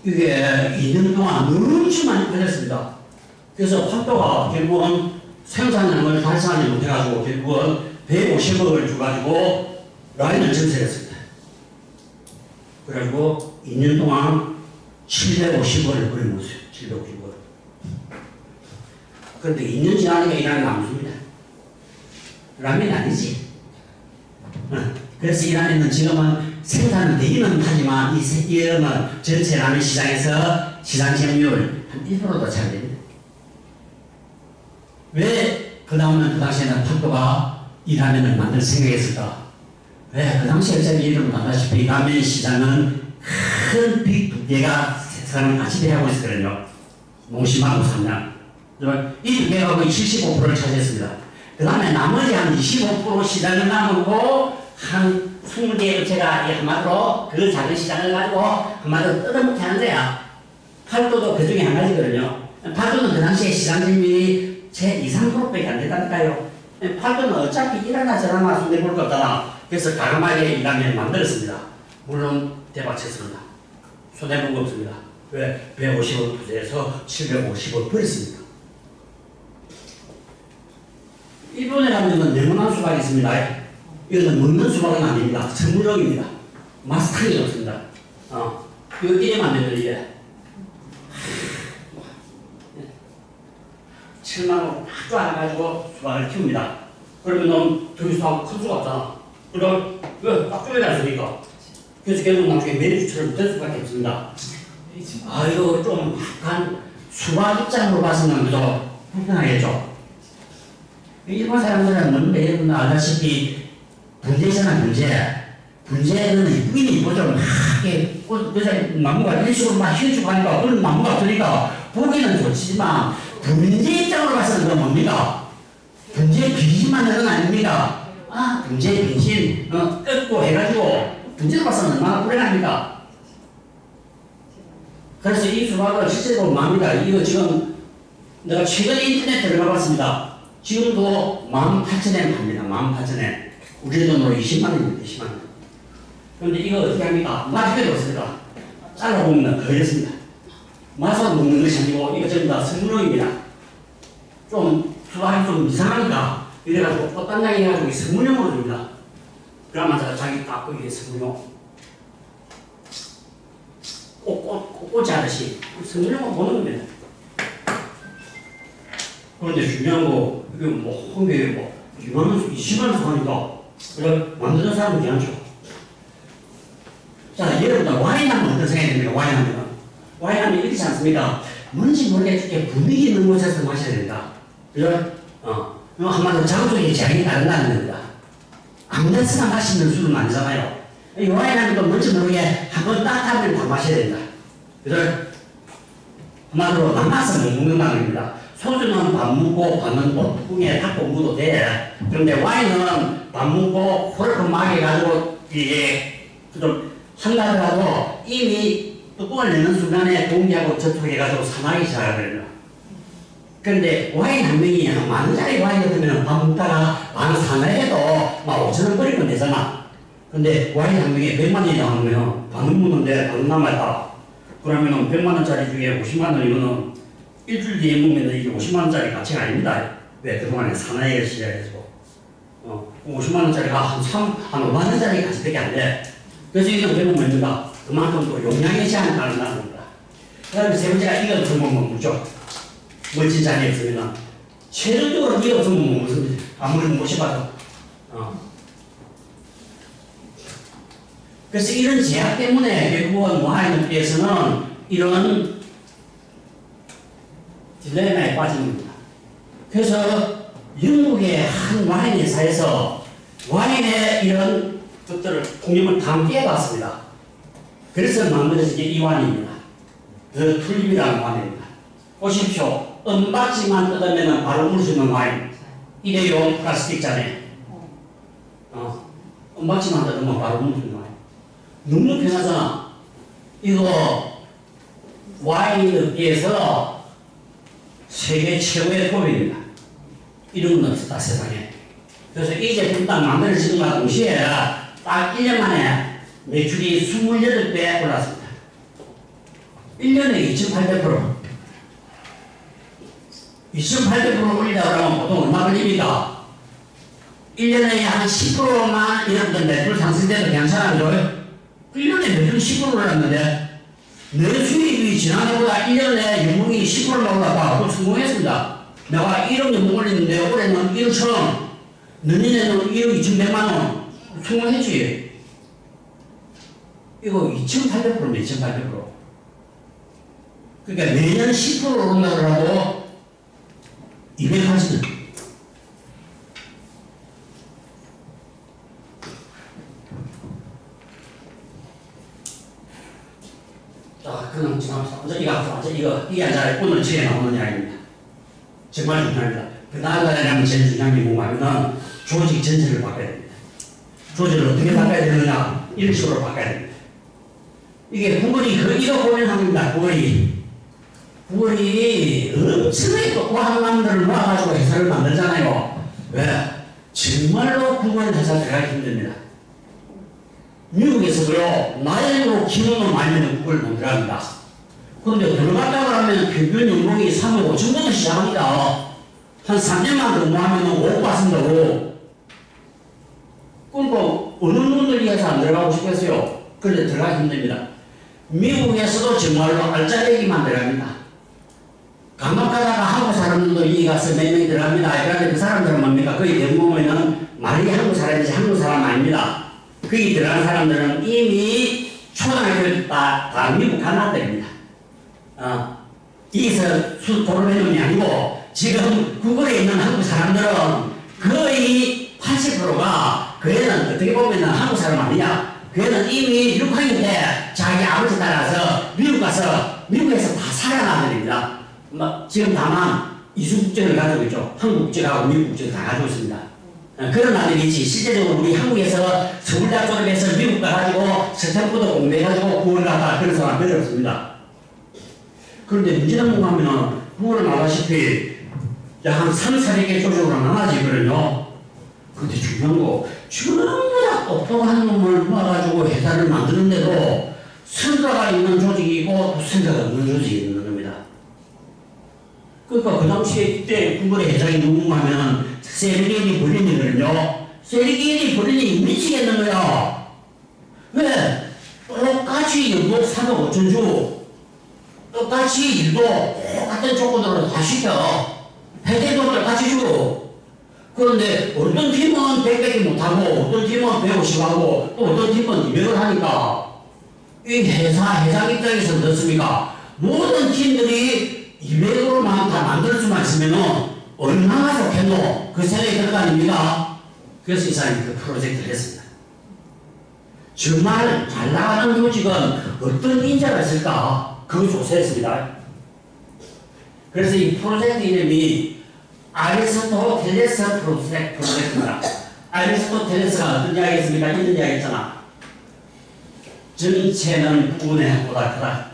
이게 2년 동안 엄청 많이 팔렸습니다. 그래서 팔도가 결국은 생산량을 달성하지 못해가지고 결국은 150억을 줘가지고 라인을 증설했습니다. 그래가지고 2년 동안 750억을 벌어먹었어요. 750억. 그런데 2년 지나니까 이 라면이 안 줍니다. 라면이 아니지. 그래서 이 라면은 지금은 생산은 되기는 하지만 이 라면 전체 라면 시장에서 시장 점유율 한 1%도 잘 됩니다. 왜 그 다음에 그 당시에는 팔도가 이 라면을 만들 생각했을까? 왜? 그 당시에 제가 이름을 알다시피 라면 시장은 큰 빅 두 개가 세상을 같이 대하고 있었거든요. 농심하고 삼양. 이 두 개가 거의 75%를 차지했습니다. 그 다음에 나머지 한 25% 시장을 남고 한 20개의 업체가 한마디로 그 작은 시장을 가지고 한마디로 뜯어먹게 하는 거야. 팔도도 그 중에 한 가지거든요. 팔도는 그 당시에 시장 점유율이 제 2, 3%밖에 안 된다니까요. 팔도는 어차피 이라나 저라나 손해볼 거 없잖아. 그래서 가감하게 이 라면을 만들었습니다. 물론 대박쳤습니다. 손해본 거 없습니다. 왜? 150억 투자해서 750억 벌었습니다. 일본에 가면은 네모난 수박이 있습니다. 이거는 먹는 수박은 아닙니다. 선물용입니다. 마스터이 없습니다. 이거 이래만 되면 이게 7만원 딱 쪼아가지고 수박을 키웁니다. 그러면 저기 수박 클 수가 없잖아. 그럼 이거 딱 쪼개지 않습니까? 그래서 결국 나중에 메리주처럼 될 수밖에 없습니다. 이거 좀 약간 수박 입장으로 봐서는 그저 불편하겠죠. 일본 사람들은 뭔데 여러분 알다시피 분재잖아. 분재는 이쁘긴 이쁘죠. 막 이렇게 그저 나무가 이런 식으로 막 휘어지고 하니까 그런 나무가 없으니까 보기는 좋지만 분재 입장으로 봐서는 그건 뭡니까? 분재 빈신만 하는 건 아닙니다. 분재 빈신 뜯고 해가지고 분재로 봐서는 얼마나 불행합니까? 그래서 이 수박을 실제로 맙니다. 이거 지금 내가 최근에 인터넷에 들어가 봤습니다. 지금도 18,000엔 팝니다. 18,000엔. 우리 돈으로 20만원입니다. 20만원. 그런데 이거 어떻게 합니까? 맛이 없습니다. 잘라보면 거였습니다. 맛으로 먹는 것이 아니고 이거 전부 다 선물용입니다. 좀 수박이 좀 이상하니까 이래가지고 꽃단장이 해가지고 선물용으로 줍니다. 그러면 자기 깎고 이게 선물용. 꽃이 하듯이 선물용으로 보는 겁니다. 그런데 중요한 거, 이게 한 개에 2만원, 20만원 하니까, 그래, 만드는 사람은 괜찮죠. 자, 여러분들 와인하면 어떤 생각이 듭니까? 와인하면 이렇지 않습니까? 뭔지 모르겠게 분위기 있는 곳에서 마셔야 된다. 그죠? 한마디로 장소의 제약이 다른다는 겁니다. 아무 데서나 마시는 술은 아니잖아요. 이 와인하면 또 뭔지 모르게 한번 따뜻하면 다 마셔야 된다. 그죠? 한마디로 남아서 못 먹는다는 겁니다. 소주는 밥 먹고 밥은 뚜껑에 닫고 먹어도 돼. 그런데 와인은 밥 먹고 홀컵 막여가지고 이게 좀 한가더라도 이미 뚜껑을 내는 순간에 공기하고 접촉해가지고 산화하기 시작하거든요. 그런데 와인 한 병이 한 10,000원짜리 와인 같으면 밥 먹다가 만 산화해도 막 5,000원 버리면 되잖아. 근데 와인 한 병에 100만원이 나오면 반 먹는데 반 남았다. 그러면 100만원짜리 중에 50만원 이거는 일주일 뒤에 먹으면 이게 50만원짜리 가치가 아닙니다. 왜? 그동안에 산화에 시작해서 50만원짜리가 한 5만원짜리 가치밖에 안 돼. 그래서 이건 결국 뭡니까? 그만큼 또 용량의 제한을 따른다는 겁니다. 그 다음에 세 번째가 이걸 들먹는 거죠. 멋진 자리였으면 최종적으로 이게 없으면 못 먹습니다. 아무리 모셔봐도. 그래서 이런 제약 때문에 결국은 와인업계에서는 이런 딜레마에 빠진 겁니다. 그래서 영국의 한 와인 회사에서 와인의 이런 것들을 폭력을 다 깨봤습니다. 그래서 만들어진 게 이 와인입니다. 더 툴립이라는 와인입니다. 보십시오. 은박지만 뜯으면 바로 물 수 있는 와인. 일회용 플라스틱 잔에. 은박지만 뜯으면 바로 물 수 있는 와인. 너무 편하잖아. 이거 와인 업계에서 세계 최고의 톱입니다. 이런 건 없었다, 세상에. 그래서 이 제품 딱 만들어지는과 동시에 딱 1년 만에 매출이 28배 올랐습니다. 1년에 2,800%. 2,800% 올리려고 하면 보통 얼마 걸립니까? 1년에 한 10%만 여러분들 매출 상승돼도 괜찮아요. 1년에 매출 10% 올랐는데 내 수입이 지난해보다 1년에 연봉이 10%만 올랐다. 그럼 성공했습니다. 내가 1억 연봉 올리는데 올해는 1억 1,000원, 내년에는 1억 2,100만 원 성공했지. 이거 2,800%인데 2,800%. 그러니까 매년 10% 오른다고 하고 280년. 자, 그럼 지나갑시다. 이게 앉아 오늘 집에 나오는 이야기입니다. 정말 중요합니다. 그 다음 날에 제일 중요한 게 뭐냐면 조직 전체를 바꿔야 됩니다. 조직을 어떻게 바꿔야 되느냐? 이런 식으로 바꿔야 됩니다. 이게 구글이 이거 보면 합니다. 구글이 엄청나게 똑똑한 사람들을 모아가지고 회사를 만들잖아요. 왜? 정말로 구글 회사 들어가기 힘듭니다. 미국에서도요, 나이로 키우는 많이면 구글 못 들어갑니다. 그런데 들어갔다고 하면 평균 연봉이 3억 5천부터 시작합니다. 한 3년만 근무하면 5억 받습니다고. 그러니까 어느 분들이 해서 안 들어가고 싶겠어요? 그런데 들어가기 힘듭니다. 미국에서도 정말로 알짜배기만 들어갑니다. 감옥 가다가 한국 사람들도 여기 가서 몇 명이 들어갑니다. 그런데 그 사람들은 뭡니까? 거의 대부분은 말이 한국 사람이지 한국 사람 아닙니다. 거기 들어간 사람들은 이미 초등학교 다 미국 간 아들입니다. 여기서 도로배놈이 아니고 지금 구글에 있는 한국 사람들은 거의 80%가 그 애는 어떻게 보면 한국 사람 아니냐? 그 애는 이미 6학년 때 자기 아버지 따라서 미국 가서 미국에서 다 살아난 아들입니다. 지금 다만 이주국적을 가지고 있죠. 한국 국적하고 미국 국적을 다 가지고 있습니다. 그런 아들이지 실제적으로 우리 한국에서 서울대학 졸업해서 미국 가가지고 스탠포드 공부해가지고 구글 갔다 그런 사람 별로 없습니다. 그런데 문제는 뭔가 하면은 구글은 알다시피 한 3,400개 조직으로 나눠지거든요. 그런데 중요한 거 전부 다 똑똑한 놈을 모아가지고 회사를 만드는데도 성과가 있는 조직이 있고 또 성과가 없는 조직이 있는 겁니다. 그러니까 그 당시에 이때 구글의 회장이 누군가 하면 세르게이 버린이거든요. 세르게이 버린이 미치겠는 거야. 왜? 똑같이 연봉 3억 5천 주, 똑같이 일도 똑같은 조건으로 다 시켜. 혜택도 똑같이 주고. 그런데 어떤 팀은 100밖에 못하고, 어떤 팀은 150하고, 또 어떤 팀은 200을 하니까, 이 회장 입장에서 어떻습니까? 모든 팀들이 200으로만 다 만들 수만 있으면 얼마나 좋겠노? 그 생각이 들 거 아닙니까? 그래서 이 사람이 그 프로젝트를 했습니다. 정말 잘 나가는 조직은 어떤 인자가 있을까? 그거 조사했습니다. 그래서 이 프로젝트 이름이 아리스토텔레스 프로젝트입니다. 아리스토텔레스가 어떤 이야기 했습니까? 이런 이야기 했잖아. 전체는 부분의 보다 크다.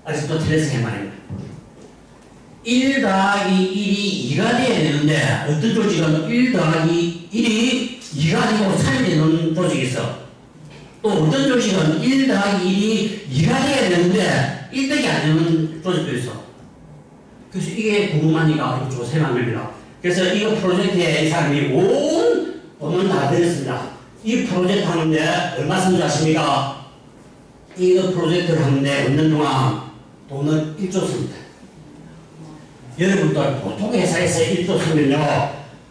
아리스토텔레스의 말입니다. 1 더하기 1이 2가 돼야 되는데 어떤 조직은 1 더하기 1이 2가 되고 3이 되는 조직이 있어. 또 어떤 조직은 1 더하기 1이 2가 돼야 되는데 1밖에 안 되는 조직도 있어. 그래서 이게 궁금하니까 조사해만 겁니다. 그래서 이거 프로젝트에 이 사람이 온 돈을 다 들였습니다. 이 프로젝트 하는데 얼마 쓴 줄 아십니까? 이거 프로젝트를 하는데 몇 년 동안 돈을 1조 씁니다. 여러분들 보통 회사에서 일도 쓰면요,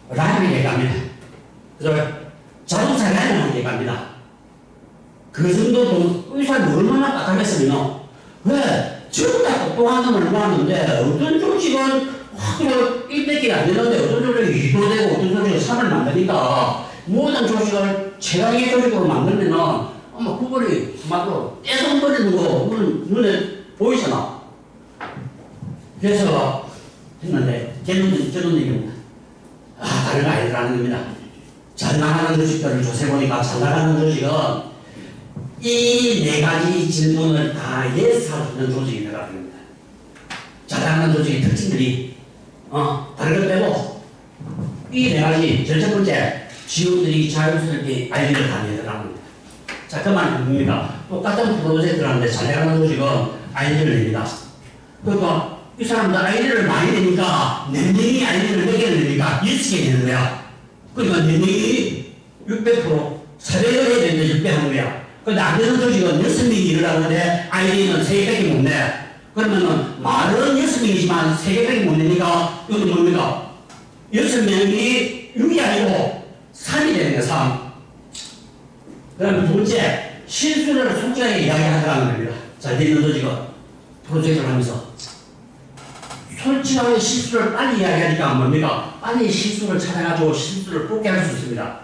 라인이 얘기합니다. 그래서 자동차 라인을 얘기합니다. 그 정도 돈, 의사는 얼마나 깜깜했으면요. 왜? 전부 다 똑똑한 놈을 모았는데, 어떤 조직은 확 일대기가 안 되는데, 어떤 조직은 2도 되고, 어떤 조직은 3을 만드니까, 모든 조직을 최강의 조직으로 만들면은, 아마 그거를 막으로 떼성버리는 거, 그건 눈에 보이잖아. 그래서 했는데, 저는 얘기입니다. 다른 아이들하는 겁니다. 잘 나가는 조직들을 조사해보니까 잘 나가는 조직은 이 네 가지 질문을 다 예스하는 조직이 들어갑니다. 잘 나가는 조직의 특징들이, 다른 것 빼고, 이 네 가지, 첫 번째, 직원들이 자연스럽게 아이디어를 다 내더랍니다. 자, 그 말은 뭡니까? 똑같은 프로젝트를 하는데 잘 나가는 조직은 아이디어를 냅니다. 그러니까 이 사람들 아이디어를 많이 내니까, 4명이 아이디어를 4개를 내니까 6개 내는 거야. 그러니까 4명이 600%, 400을 해야 되는데 600 하는 거야. 근데 안 되는 조직은 6명이 일을 하는데 아이디어는 3개밖에 못 내. 그러면은 말은 6명이지만 3개밖에 못 내니까 이건 뭡니까? 6명이 6이 아니고 3이 되는 거야, 3. 그 다음에 두 번째, 실수를 솔직하게 이야기하더라는 겁니다. 잘 되는 조직은 프로젝트를 하면서. 솔직하게 실수를 빨리 이야기하니까 뭡니까? 빨리 실수를 찾아가지고 실수를 뽑게 할 수 있습니다.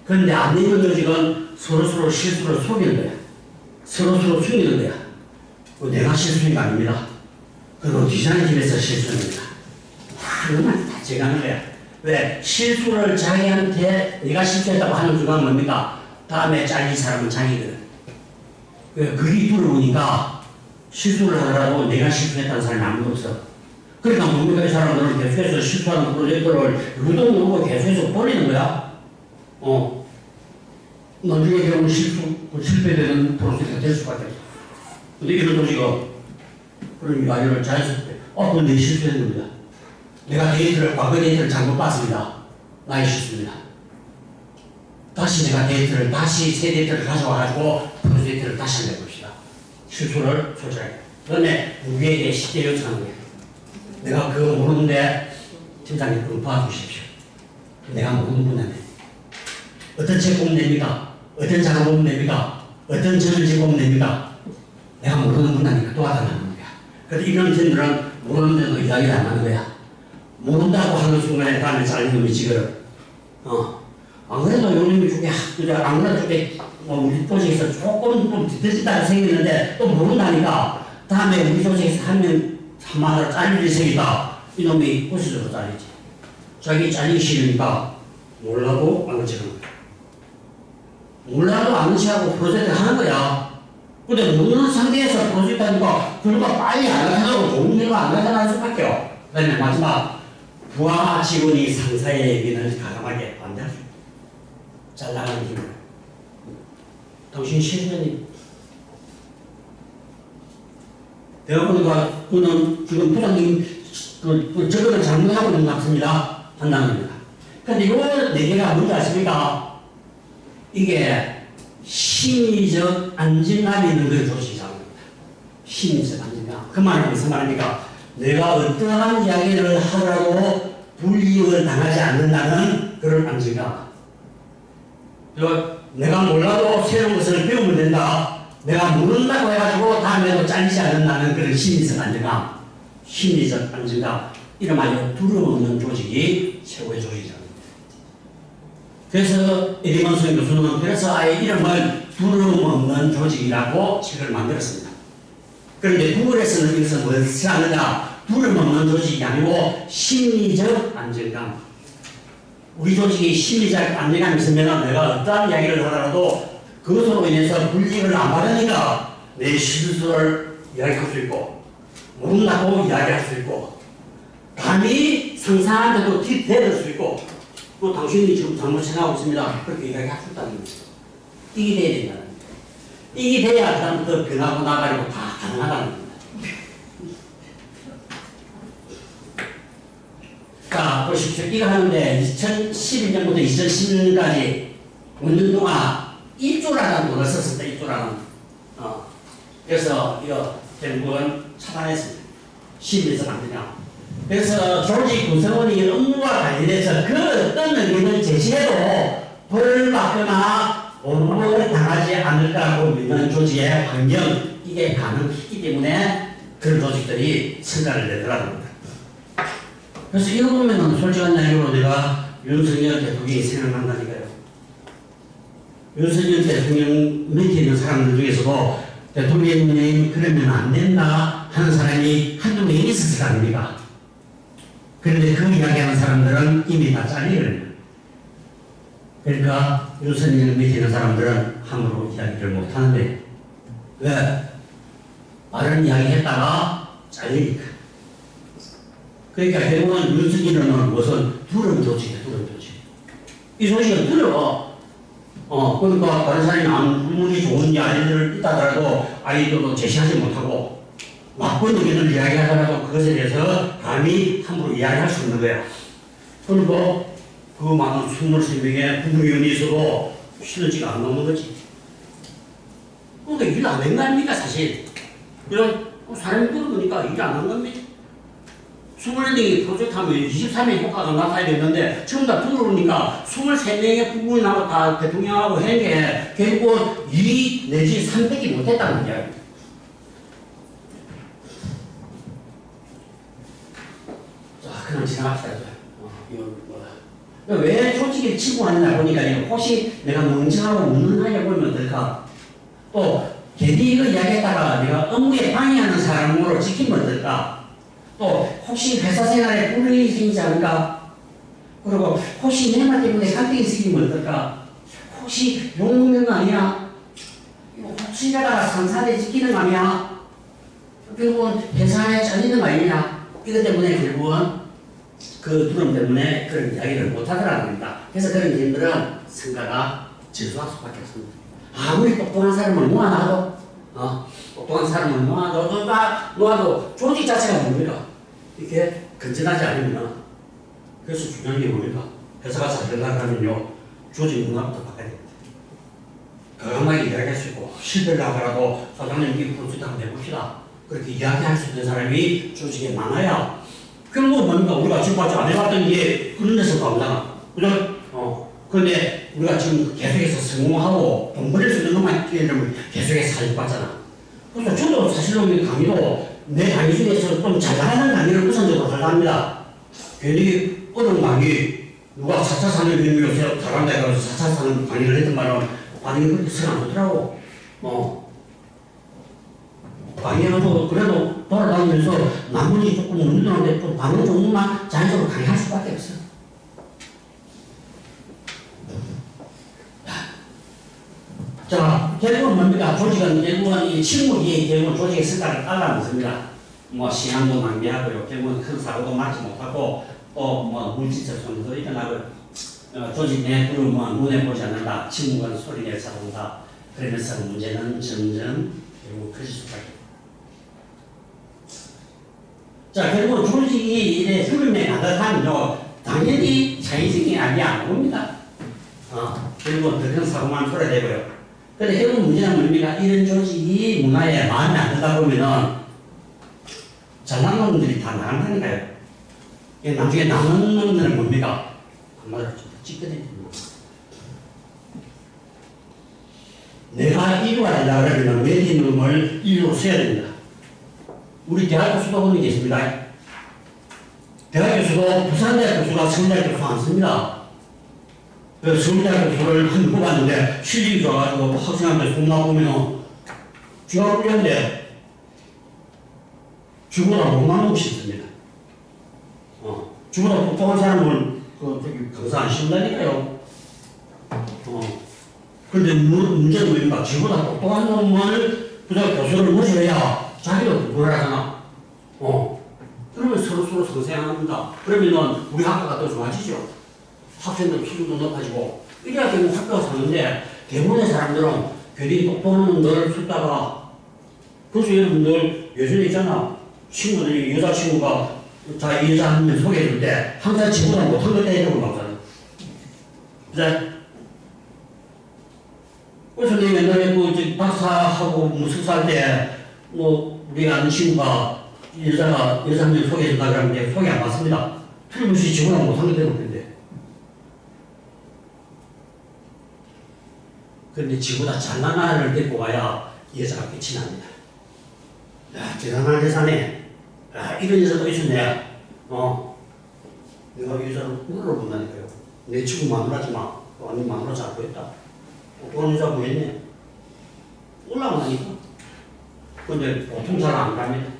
그런데 안 되는 조직은 서로서로 실수를 속이는 거야. 서로서로 숨기는 거야. 내가 실수인 거 아닙니다. 그리고 디자인팀에서 실수입니다. 그것만 다 제가 하는 거야. 왜? 실수를 자기한테 내가 실수했다고 하는 순간 뭡니까? 다음에 잘린 사람은 자기거든. 그게 두려우니까 실수를 하더라도 내가 실수했다는 사람이 아무도 없어. 그러니까 뭡니까? 이 사람들은 계속해서 실수하는 프로젝트를 유동으로 계속해서 벌리는 거야. 나중에 결국 실패되는 프로젝트가 될 수밖에 없어. 근데 이런 조직은 그런 아이를 자연스럽게, 그건 내 실수했는 겁니다. 내가 과거 데이터를 잘못 봤습니다. 나의 실수입니다. 다시 내가 새 데이터를 가져와가지고 프로젝트를 다시 한번 해봅시다. 실수를 솔직하게. 그다음에 우리에게 쉽게 요청하는 거예요. 내가 그거 모르는데 팀장님 그거 도와주십시오. 내가 모르는 분야네. 어떤 책 보면 됩니까? 어떤 자료 보면 됩니까? 어떤 저널지 보면 됩니까? 내가 모르는 분야니까 도와달라는 거야. 그래서 이런 팀들은 모르는데도 이야기를 안 하는 거야. 모른다고 하는 순간에 다음에 잘린 놈이 지금 안 그래도 요즘에 그게 안 그래도 그게 우리 조직에서 조금 좀 뒤틀진다고 생겼는데 또 모른다니까 다음에 우리 조직에서 한마디로 잘릴 일이 생기다. 이놈이 부수적으로 잘리지. 자기 잘리기 싫으니까 몰라도 아는 척하는 거야. 몰라도 아는 척하고 프로젝트 하는 거야. 근데 모르는 상태에서 프로젝트 하니까 결과 빨리 안 나타나고 좋은 결과 안 나타날 수밖에 없어. 그 다음에 마지막 부하 직원이 상사의 얘기를 가감하게 반대할 수 있다. 잘 나가는 힘을. 당신 실수했니? 내가 보니까 그는 지금 부장님 저거를 잘못하고 있는 것 같습니다. 판단을 합니다. 근데 요 4개가 뭔지 아십니까? 이게 심리적 안정감이 있는 걸 조직이라고 합니다. 심리적 안정감. 그 말은 무슨 말입니까? 내가 어떠한 이야기를 하더라도 불이익을 당하지 않는다는 그런 안정감. 그리고 내가 몰라도 새로운 것을 배우면 된다. 내가 모른다고 해가지고 다음에도 잘리지 않는다는 그런 심리적 안정감. 심리적 안정감. 이런 말로 두려움 없는 조직이 최고의 조직이라고 합니다. 그래서 에리먼슨 교수는 그래서 아예 이름을 두려움 없는 조직이라고 책을 만들었습니다. 그런데 구글에서는 이것을 뭘 쓰느냐? 두려움 없는 조직이 아니고 심리적 안정감. 우리 조직이 심리적 안정감이 있으면 내가 어떠한 이야기를 하더라도 그것으로 인해서 불이익을 안 받으니까 내 실수를 이야기할 수 있고 모른다고 이야기할 수 있고 감히 상사한테도 뒷대들 수 있고 또 당신이 지금 잘못 생각하고 있습니다. 그렇게 이야기할 수 있다는 거죠. 이게 돼야 된다는 거예요. 이게 돼야 그다음부터 변하고 나가려고 다 가능하다는 겁니다. 자, 보십시오. 이거 하는데 2011년부터 2010년까지 5년 동안 1조라는 돈을 썼습니다. 1조라는. 그래서 이거 결국은 차단했습니다. 심리에서 안 되냐. 그래서 조직 구성원이 업무와 관련해서 그 어떤 의견을 제시해도 벌을 받거나 업무를 당하지 않을 거라고 믿는 조직의 환경, 이게 가능하기 때문에 그런 조직들이 성과를 내더라는 겁니다. 그래서 이거 보면은 솔직한 이야기로 내가 윤석열 대통령이 생각난다니까요. 윤석열 대통령 밑에 있는 사람들 중에서도 대통령님 그러면 안 된다 하는 사람이 한두 명 있었을 거 아닙니까? 그런데 그 이야기하는 사람들은 이미 다 잘리거든요. 그러니까 윤석열 밑에 있는 사람들은 함부로 이야기를 못하는데 왜? 다른 이야기 했다가 잘리니까. 그러니까 결국은 윤석열은 무슨 두름 조직이야, 두름 조직. 이 조직은 두려워. 그러니까 다른 사람이 아무리 좋은 이야기를 있다더라도 아이들도 제시하지 못하고 나쁜 의견을 이야기하더라도 그것에 대해서 감히 함부로 이야기할 수 없는 거야. 그리고 그 많은 23명의 국무위원이 있어도 시너지가 안 나오는 거지. 그러니까 일 안 된 거 아닙니까, 사실. 그런 사람이 그러니까 일 안 한 겁니다. 21명이 프로젝트 하면 23명 효과가 나타나야 되는데 전부 다 들어오니까 23명의 국무위원하고 다 대통령하고 한 게 결국 2 내지 300이 못했다는 거야. 자, 그럼 지나갑시다. 왜 조직이 치부하느냐 보니까 혹시 내가 멍청하고 무능하게 보면 어떨까? 또 괜히 이거 이야기했다가 내가 업무에 방해하는 사람으로 찍히면 어떨까? 또 혹시 회사 생활에 불이익이 생기지 않을까? 그리고 혹시 내 말 때문에 갈등이 생기면 어떨까? 혹시 욕먹는 거 아니야? 혹시 이러다가 상사대 지키는 거 아니야? 결국은 회사에 잘리는 거 아니냐? 이것 때문에 결국은 그 두려움 때문에 그런 이야기를 못하더라는 겁니다. 그래서 그런 일들은 성과가 저조할 수밖에 없습니다. 아무리 똑똑한 사람을 모아놔도 똑똑한 사람을 모아도 조직 자체가 뭡니까? 이게 건전하지 않으면 그래서 중요한 게 뭡니까? 회사가 잘 되려고 하면요 조직 문화부터 바꿔야 됩니다. 과감하게 이야기할 수 있고 실패를 하더라도 사장님 이 프로젝트 한번 해봅시다. 그렇게 이야기할 수 있는 사람이 조직에 많아야 결국 뭡니까? 우리가 지금까지 안 해봤던 게 그런 데서 나오잖아. 그죠? 그런데 우리가 지금 계속해서 성공하고 돈 벌릴 수 있는 것만 기회를 계속해서 사입봤잖아. 그래서 저도 사실은 강의도 내 강의 중에서 좀 잘하는 강의를 우선적으로 하려 합니다. 괜히 어려운 강의, 누가 4차 산업혁명 요새 잘한다 해가지고 4차 산업 강의를 했던 말은 반응이 그렇게 잘 안 좋더라고. 강의해가지고 그래도 돌아다니면서 나머지 조금 운동하는데 또 반응 종류만 자연적으로 강의할 수밖에 없어. 자, 결국은 뭡니까? 조직은 결국은 이 실무기에 결국은 조직의 성과를 따라붙습니다. 뭐 시간도 낭비하고요. 결국은 큰 사고도 막지 못하고 또 뭐 물질적 손해도 일어나고 조직 내 부를 뭐 눈에 보지 않는다. 침묵은 소리 내서 본다. 그러면서 문제는 점점 결국 커질 수밖에 없다. 자, 결국 조직이 이래 흐름에 가득하면요, 당연히 창의적인 아이디어 안 옵니다. 결국 더 큰 사고만 초래되고요. 근데 결국 문제는 뭡니까? 이런 조직이 문화에 마음에 안 들다 보면은 잘난 놈들이 다 나간다니까요. 나중에 남는 놈들은 뭡니까? 한마디로 찌끄러집니다. 내가 이루가 되려고 그러면 외진 놈을 일로 써야 됩니다. 우리 대학 교수도 그런 게 있습니다. 대학 교수도 부산대학 교수가 서울대학 교수 안 씁니다. 그 서울대학 교수를 한 뽑았는데 실력이 좋아가지고 학생한테 손나보면 쥐가 끌렸는데 쥐보다 못난 놈이 있습니다. 쥐보다 똑똑한 사람을 강사 안 시킨다니까요. 그런데 문제는 뭡니까? 쥐보다 똑똑한 놈을 그저 교수를 모셔야 자기도 불안하잖아. 그러면 서로 성장합니다. 그러면 우리 학교가 더 좋아지죠. 학생들 수준도 높아지고 이래야 결국 학교가 사는데 대부분의 사람들은 괜히 똑똑한 놈들 쓰다가 그래서 여러분들 예전에 있잖아. 친구들이 여자친구가 자, 이 여자 한 명 소개해줄 때 항상 친구가 못한 걸 때리려고 나오잖아. 그래? 그래서 내가 옛날에 박사하고 석사할 때 우리 아는 친구가 여자 한 명 소개해준다 그러는데 소개 안 받습니다. 틀림없이 지구나 못하는 데로 텐데. 그런데 지구다 잘난 아이를 데리고 와야 여자가 끝이 납니다. 야, 대단한 여자네. 야, 이런 여자도 있었네. 내가 여자를 물어본다니까요. 내 친구 마누라지 마. 아니, 마누라 잘 보였다. 어떤 여자 보였네. 올라오다니까. 근데 보통 잘 안 갑니다.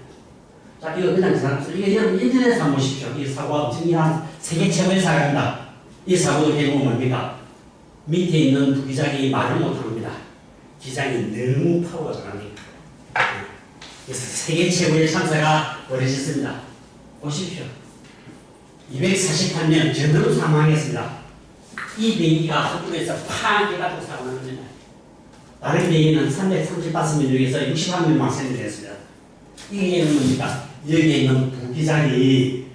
자, 이거 그냥 이게 여러분 인터넷에 한번 보십시오. 이 사고가 정리한 세계 최고의 사고입니다. 이 사고도 결국 뭡니까? 밑에 있는 부기장이 말을 못합니다. 기장이 너무 파워가 강합니다. 그래서 세계 최고의 참사가 벌어졌습니다. 보십시오. 248명 전으로 사망했습니다. 이 비행기가 한국에서 팡 해가지고 사고났습니다. 다른 비행기는 335명 중에서 61명만 생존했습니다. 이게 뭡니까? 여기에 있는 부기장이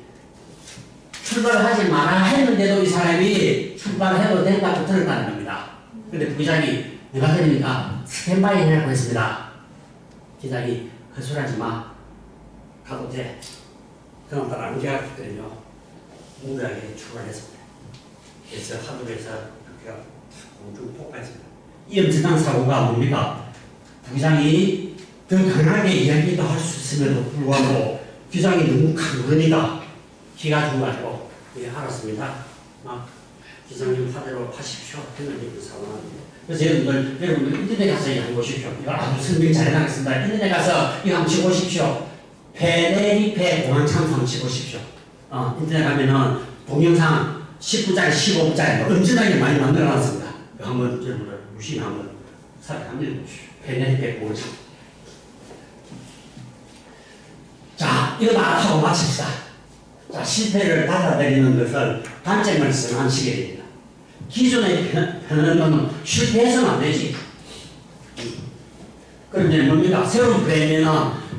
출발하지 마라 했는데도 이 사람이 출발해도 된다고 들었다는 겁니다. 근데 부기장이 내가 들으니까 스탠바이 해라고 했습니다. 기장이 헛소리하지 마. 가도 돼. 그럼 또 안개했거든요. 무리하게 출발했습니다. 그래서 하늘에서 그가 공중 폭발했습니다. 이 엄청난 사고가 뭡니까? 부기장이 더 강하게 이야기도 할 수 있음에도 불구하고 기장이 너무 강건이다. 기가 죽어가지고 알았습니다. 기장님 화대로 파십시오. 했는데 그 상황입니다. 그래서 여러분들 인터넷 가서 이거 보십시오. 이거 아주 설명 잘 해놨습니다. 인터넷 가서 이거 한번 치보십시오. 페네리페 공항 참사 치보십시오. 인터넷 가면은 동영상 10분짜리 15분짜리 엄청나게 많이 만들어놨습니다. 한번 여러분들 유심 한번 한번 읽어보십시오. 페네리페 공항 참사. 자, 이거 다 하고 마칩시다. 자, 실패를 받아들이는 것을 단점을 성한시게 됩니다. 기존의 편은 실패해서는 안 되지. 그런데 뭡니까? 새로운 프레임에는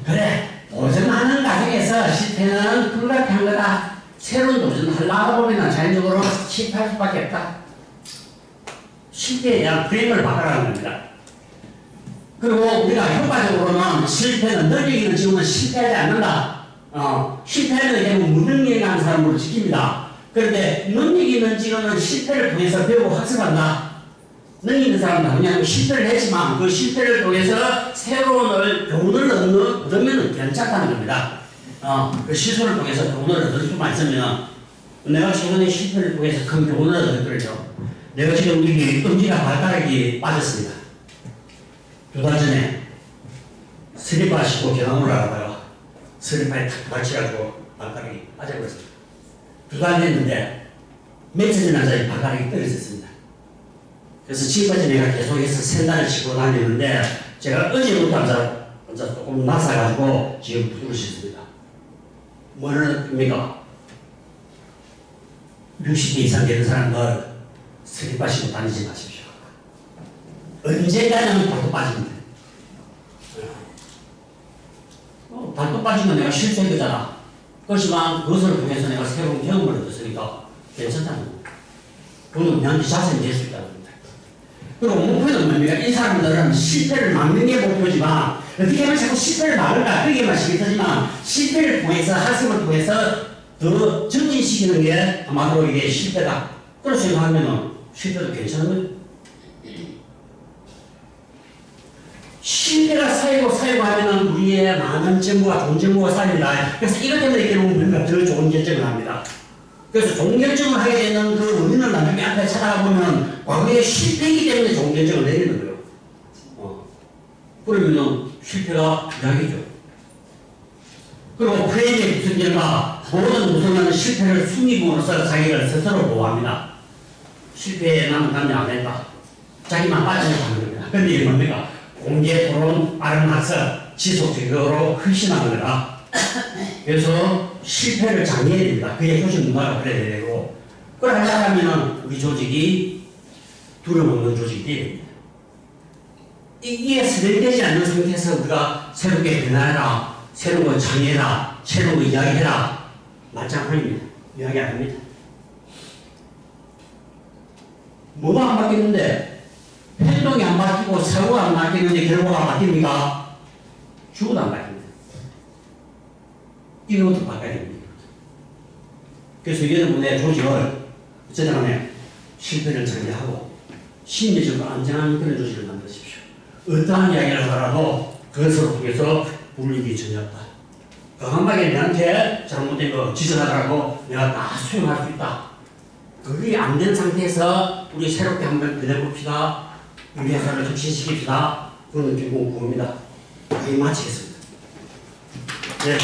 그래, 도전하는 과정에서 실패는 불가피한 거다. 새로운 도전을 하려고 보면 자연적으로 실패할 수밖에 없다. 실패에 대한 프레임을 바꿔라는 겁니다. 그리고 우리가 효과적으로는 실패는 능력있는 지구는 실패하지 않는다. 실패하는 경우 무능력한 사람으로 지킵니다. 그런데 능력있는 지구는 실패를 통해서 배우고 학습한다. 능력 있는 사람은 그냥 실패를 했지만 그 실패를 통해서 새로운 교훈을 얻으면 괜찮다는 겁니다. 그 실수를 통해서 교훈을 얻을 수만 있으면 내가 최근에 실패를 통해서 큰 교훈을 얻었거든요. 내가 지금 이게 엄지가 발가락이 빠졌습니다. 2달 전에 슬리퍼 신고 계단 올라가다가 슬리퍼에 탁 받쳐가지고 발가락이 빠져버렸습니다. 2달 됐는데 며칠 전에 발가락이 떨어졌습니다. 그래서 지금까지 내가 계속해서 샌들을 신고 다니는데 제가 어제부터 조금 나사가지고 지금 부두를 신습니다. 뭐를 합니까? 60대 이상 되는 사람들 슬리퍼 신고 다니지 마십시오. 언젠가는 발도 빠집니다. 발도 빠지면 내가 실수한 거잖아. 그렇지만 그것을 통해서 내가 새로운 경험을 얻었으니까 괜찮다는 겁니다. 그건 내한테 자세히 될 수 있다는 겁니다. 그리고 목표는 뭡니까? 이 사람들은 실패를 막는 게 목표지만 어떻게 하면 자꾸 실패를 막을까? 그게만 신경 쓰지만 실패를 통해서 학습을 통해서 더 증진시키는 게 아마도 이게 실패다. 그렇게 생각하면 실패도 괜찮은 거예요. 실패가 쌓이고 하면은 우리의 많은 정보가 좋은 정보가 쌓입니다. 그래서 이것 때문에 결국 우리가 더 좋은 결정을 합니다. 그래서 좋은 결정을 하게 되는 그 원인을 나중에 앞에 찾아가 보면 과거에 실패이기 때문에 좋은 결정을 내리는 거예요. 그러면은 실패가 약이죠. 그리고 프레임의 구성질과 모든 구성은 실패를 숨기고로서 자기를 스스로 보호합니다. 실패에 나는 감정 안 된다. 자기만 빠져서 하는 겁니다. 근데 이게 뭡니까? 공개 토론, 빠른 학습, 지속적으로 흡신하는 거다. 그래서 실패를 장려해야 됩니다. 그게 조직 문화가 그래야 되고, 그걸 하려면 우리 조직이 두려움 없는 조직이 돼야 됩니다. 이게 스릴되지 않는 상태에서 우리가 새롭게 변화해라, 새로운 걸 장려해라, 새로운 걸 이야기해라, 맞지 않습니다. 이야기 안 합니다. 뭐가 안 바뀌는데? 행동이 안 바뀌고 사고가 안 바뀌는데 결과가 바뀝니까? 죽어도 안 바뀝니다. 이것부터 바꿔야 됩니다. 그래서 여러분의 조직을 어쨌든 간에 실패를 전제하고 심리적으로 안전한 그런 조직을 만드십시오. 어떠한 이야기를 하더라도 그것을 통해서 불이익이 전혀 없다. 강하게 내한테 잘못된 거 지적하더라도 내가 다 수용할 수 있다. 그게 안 된 상태에서 우리 새롭게 한번 변해봅시다. 우리 회사를 혁신시킵시다. 그건 결국 그겁니다. 거의 마치겠습니다. 네.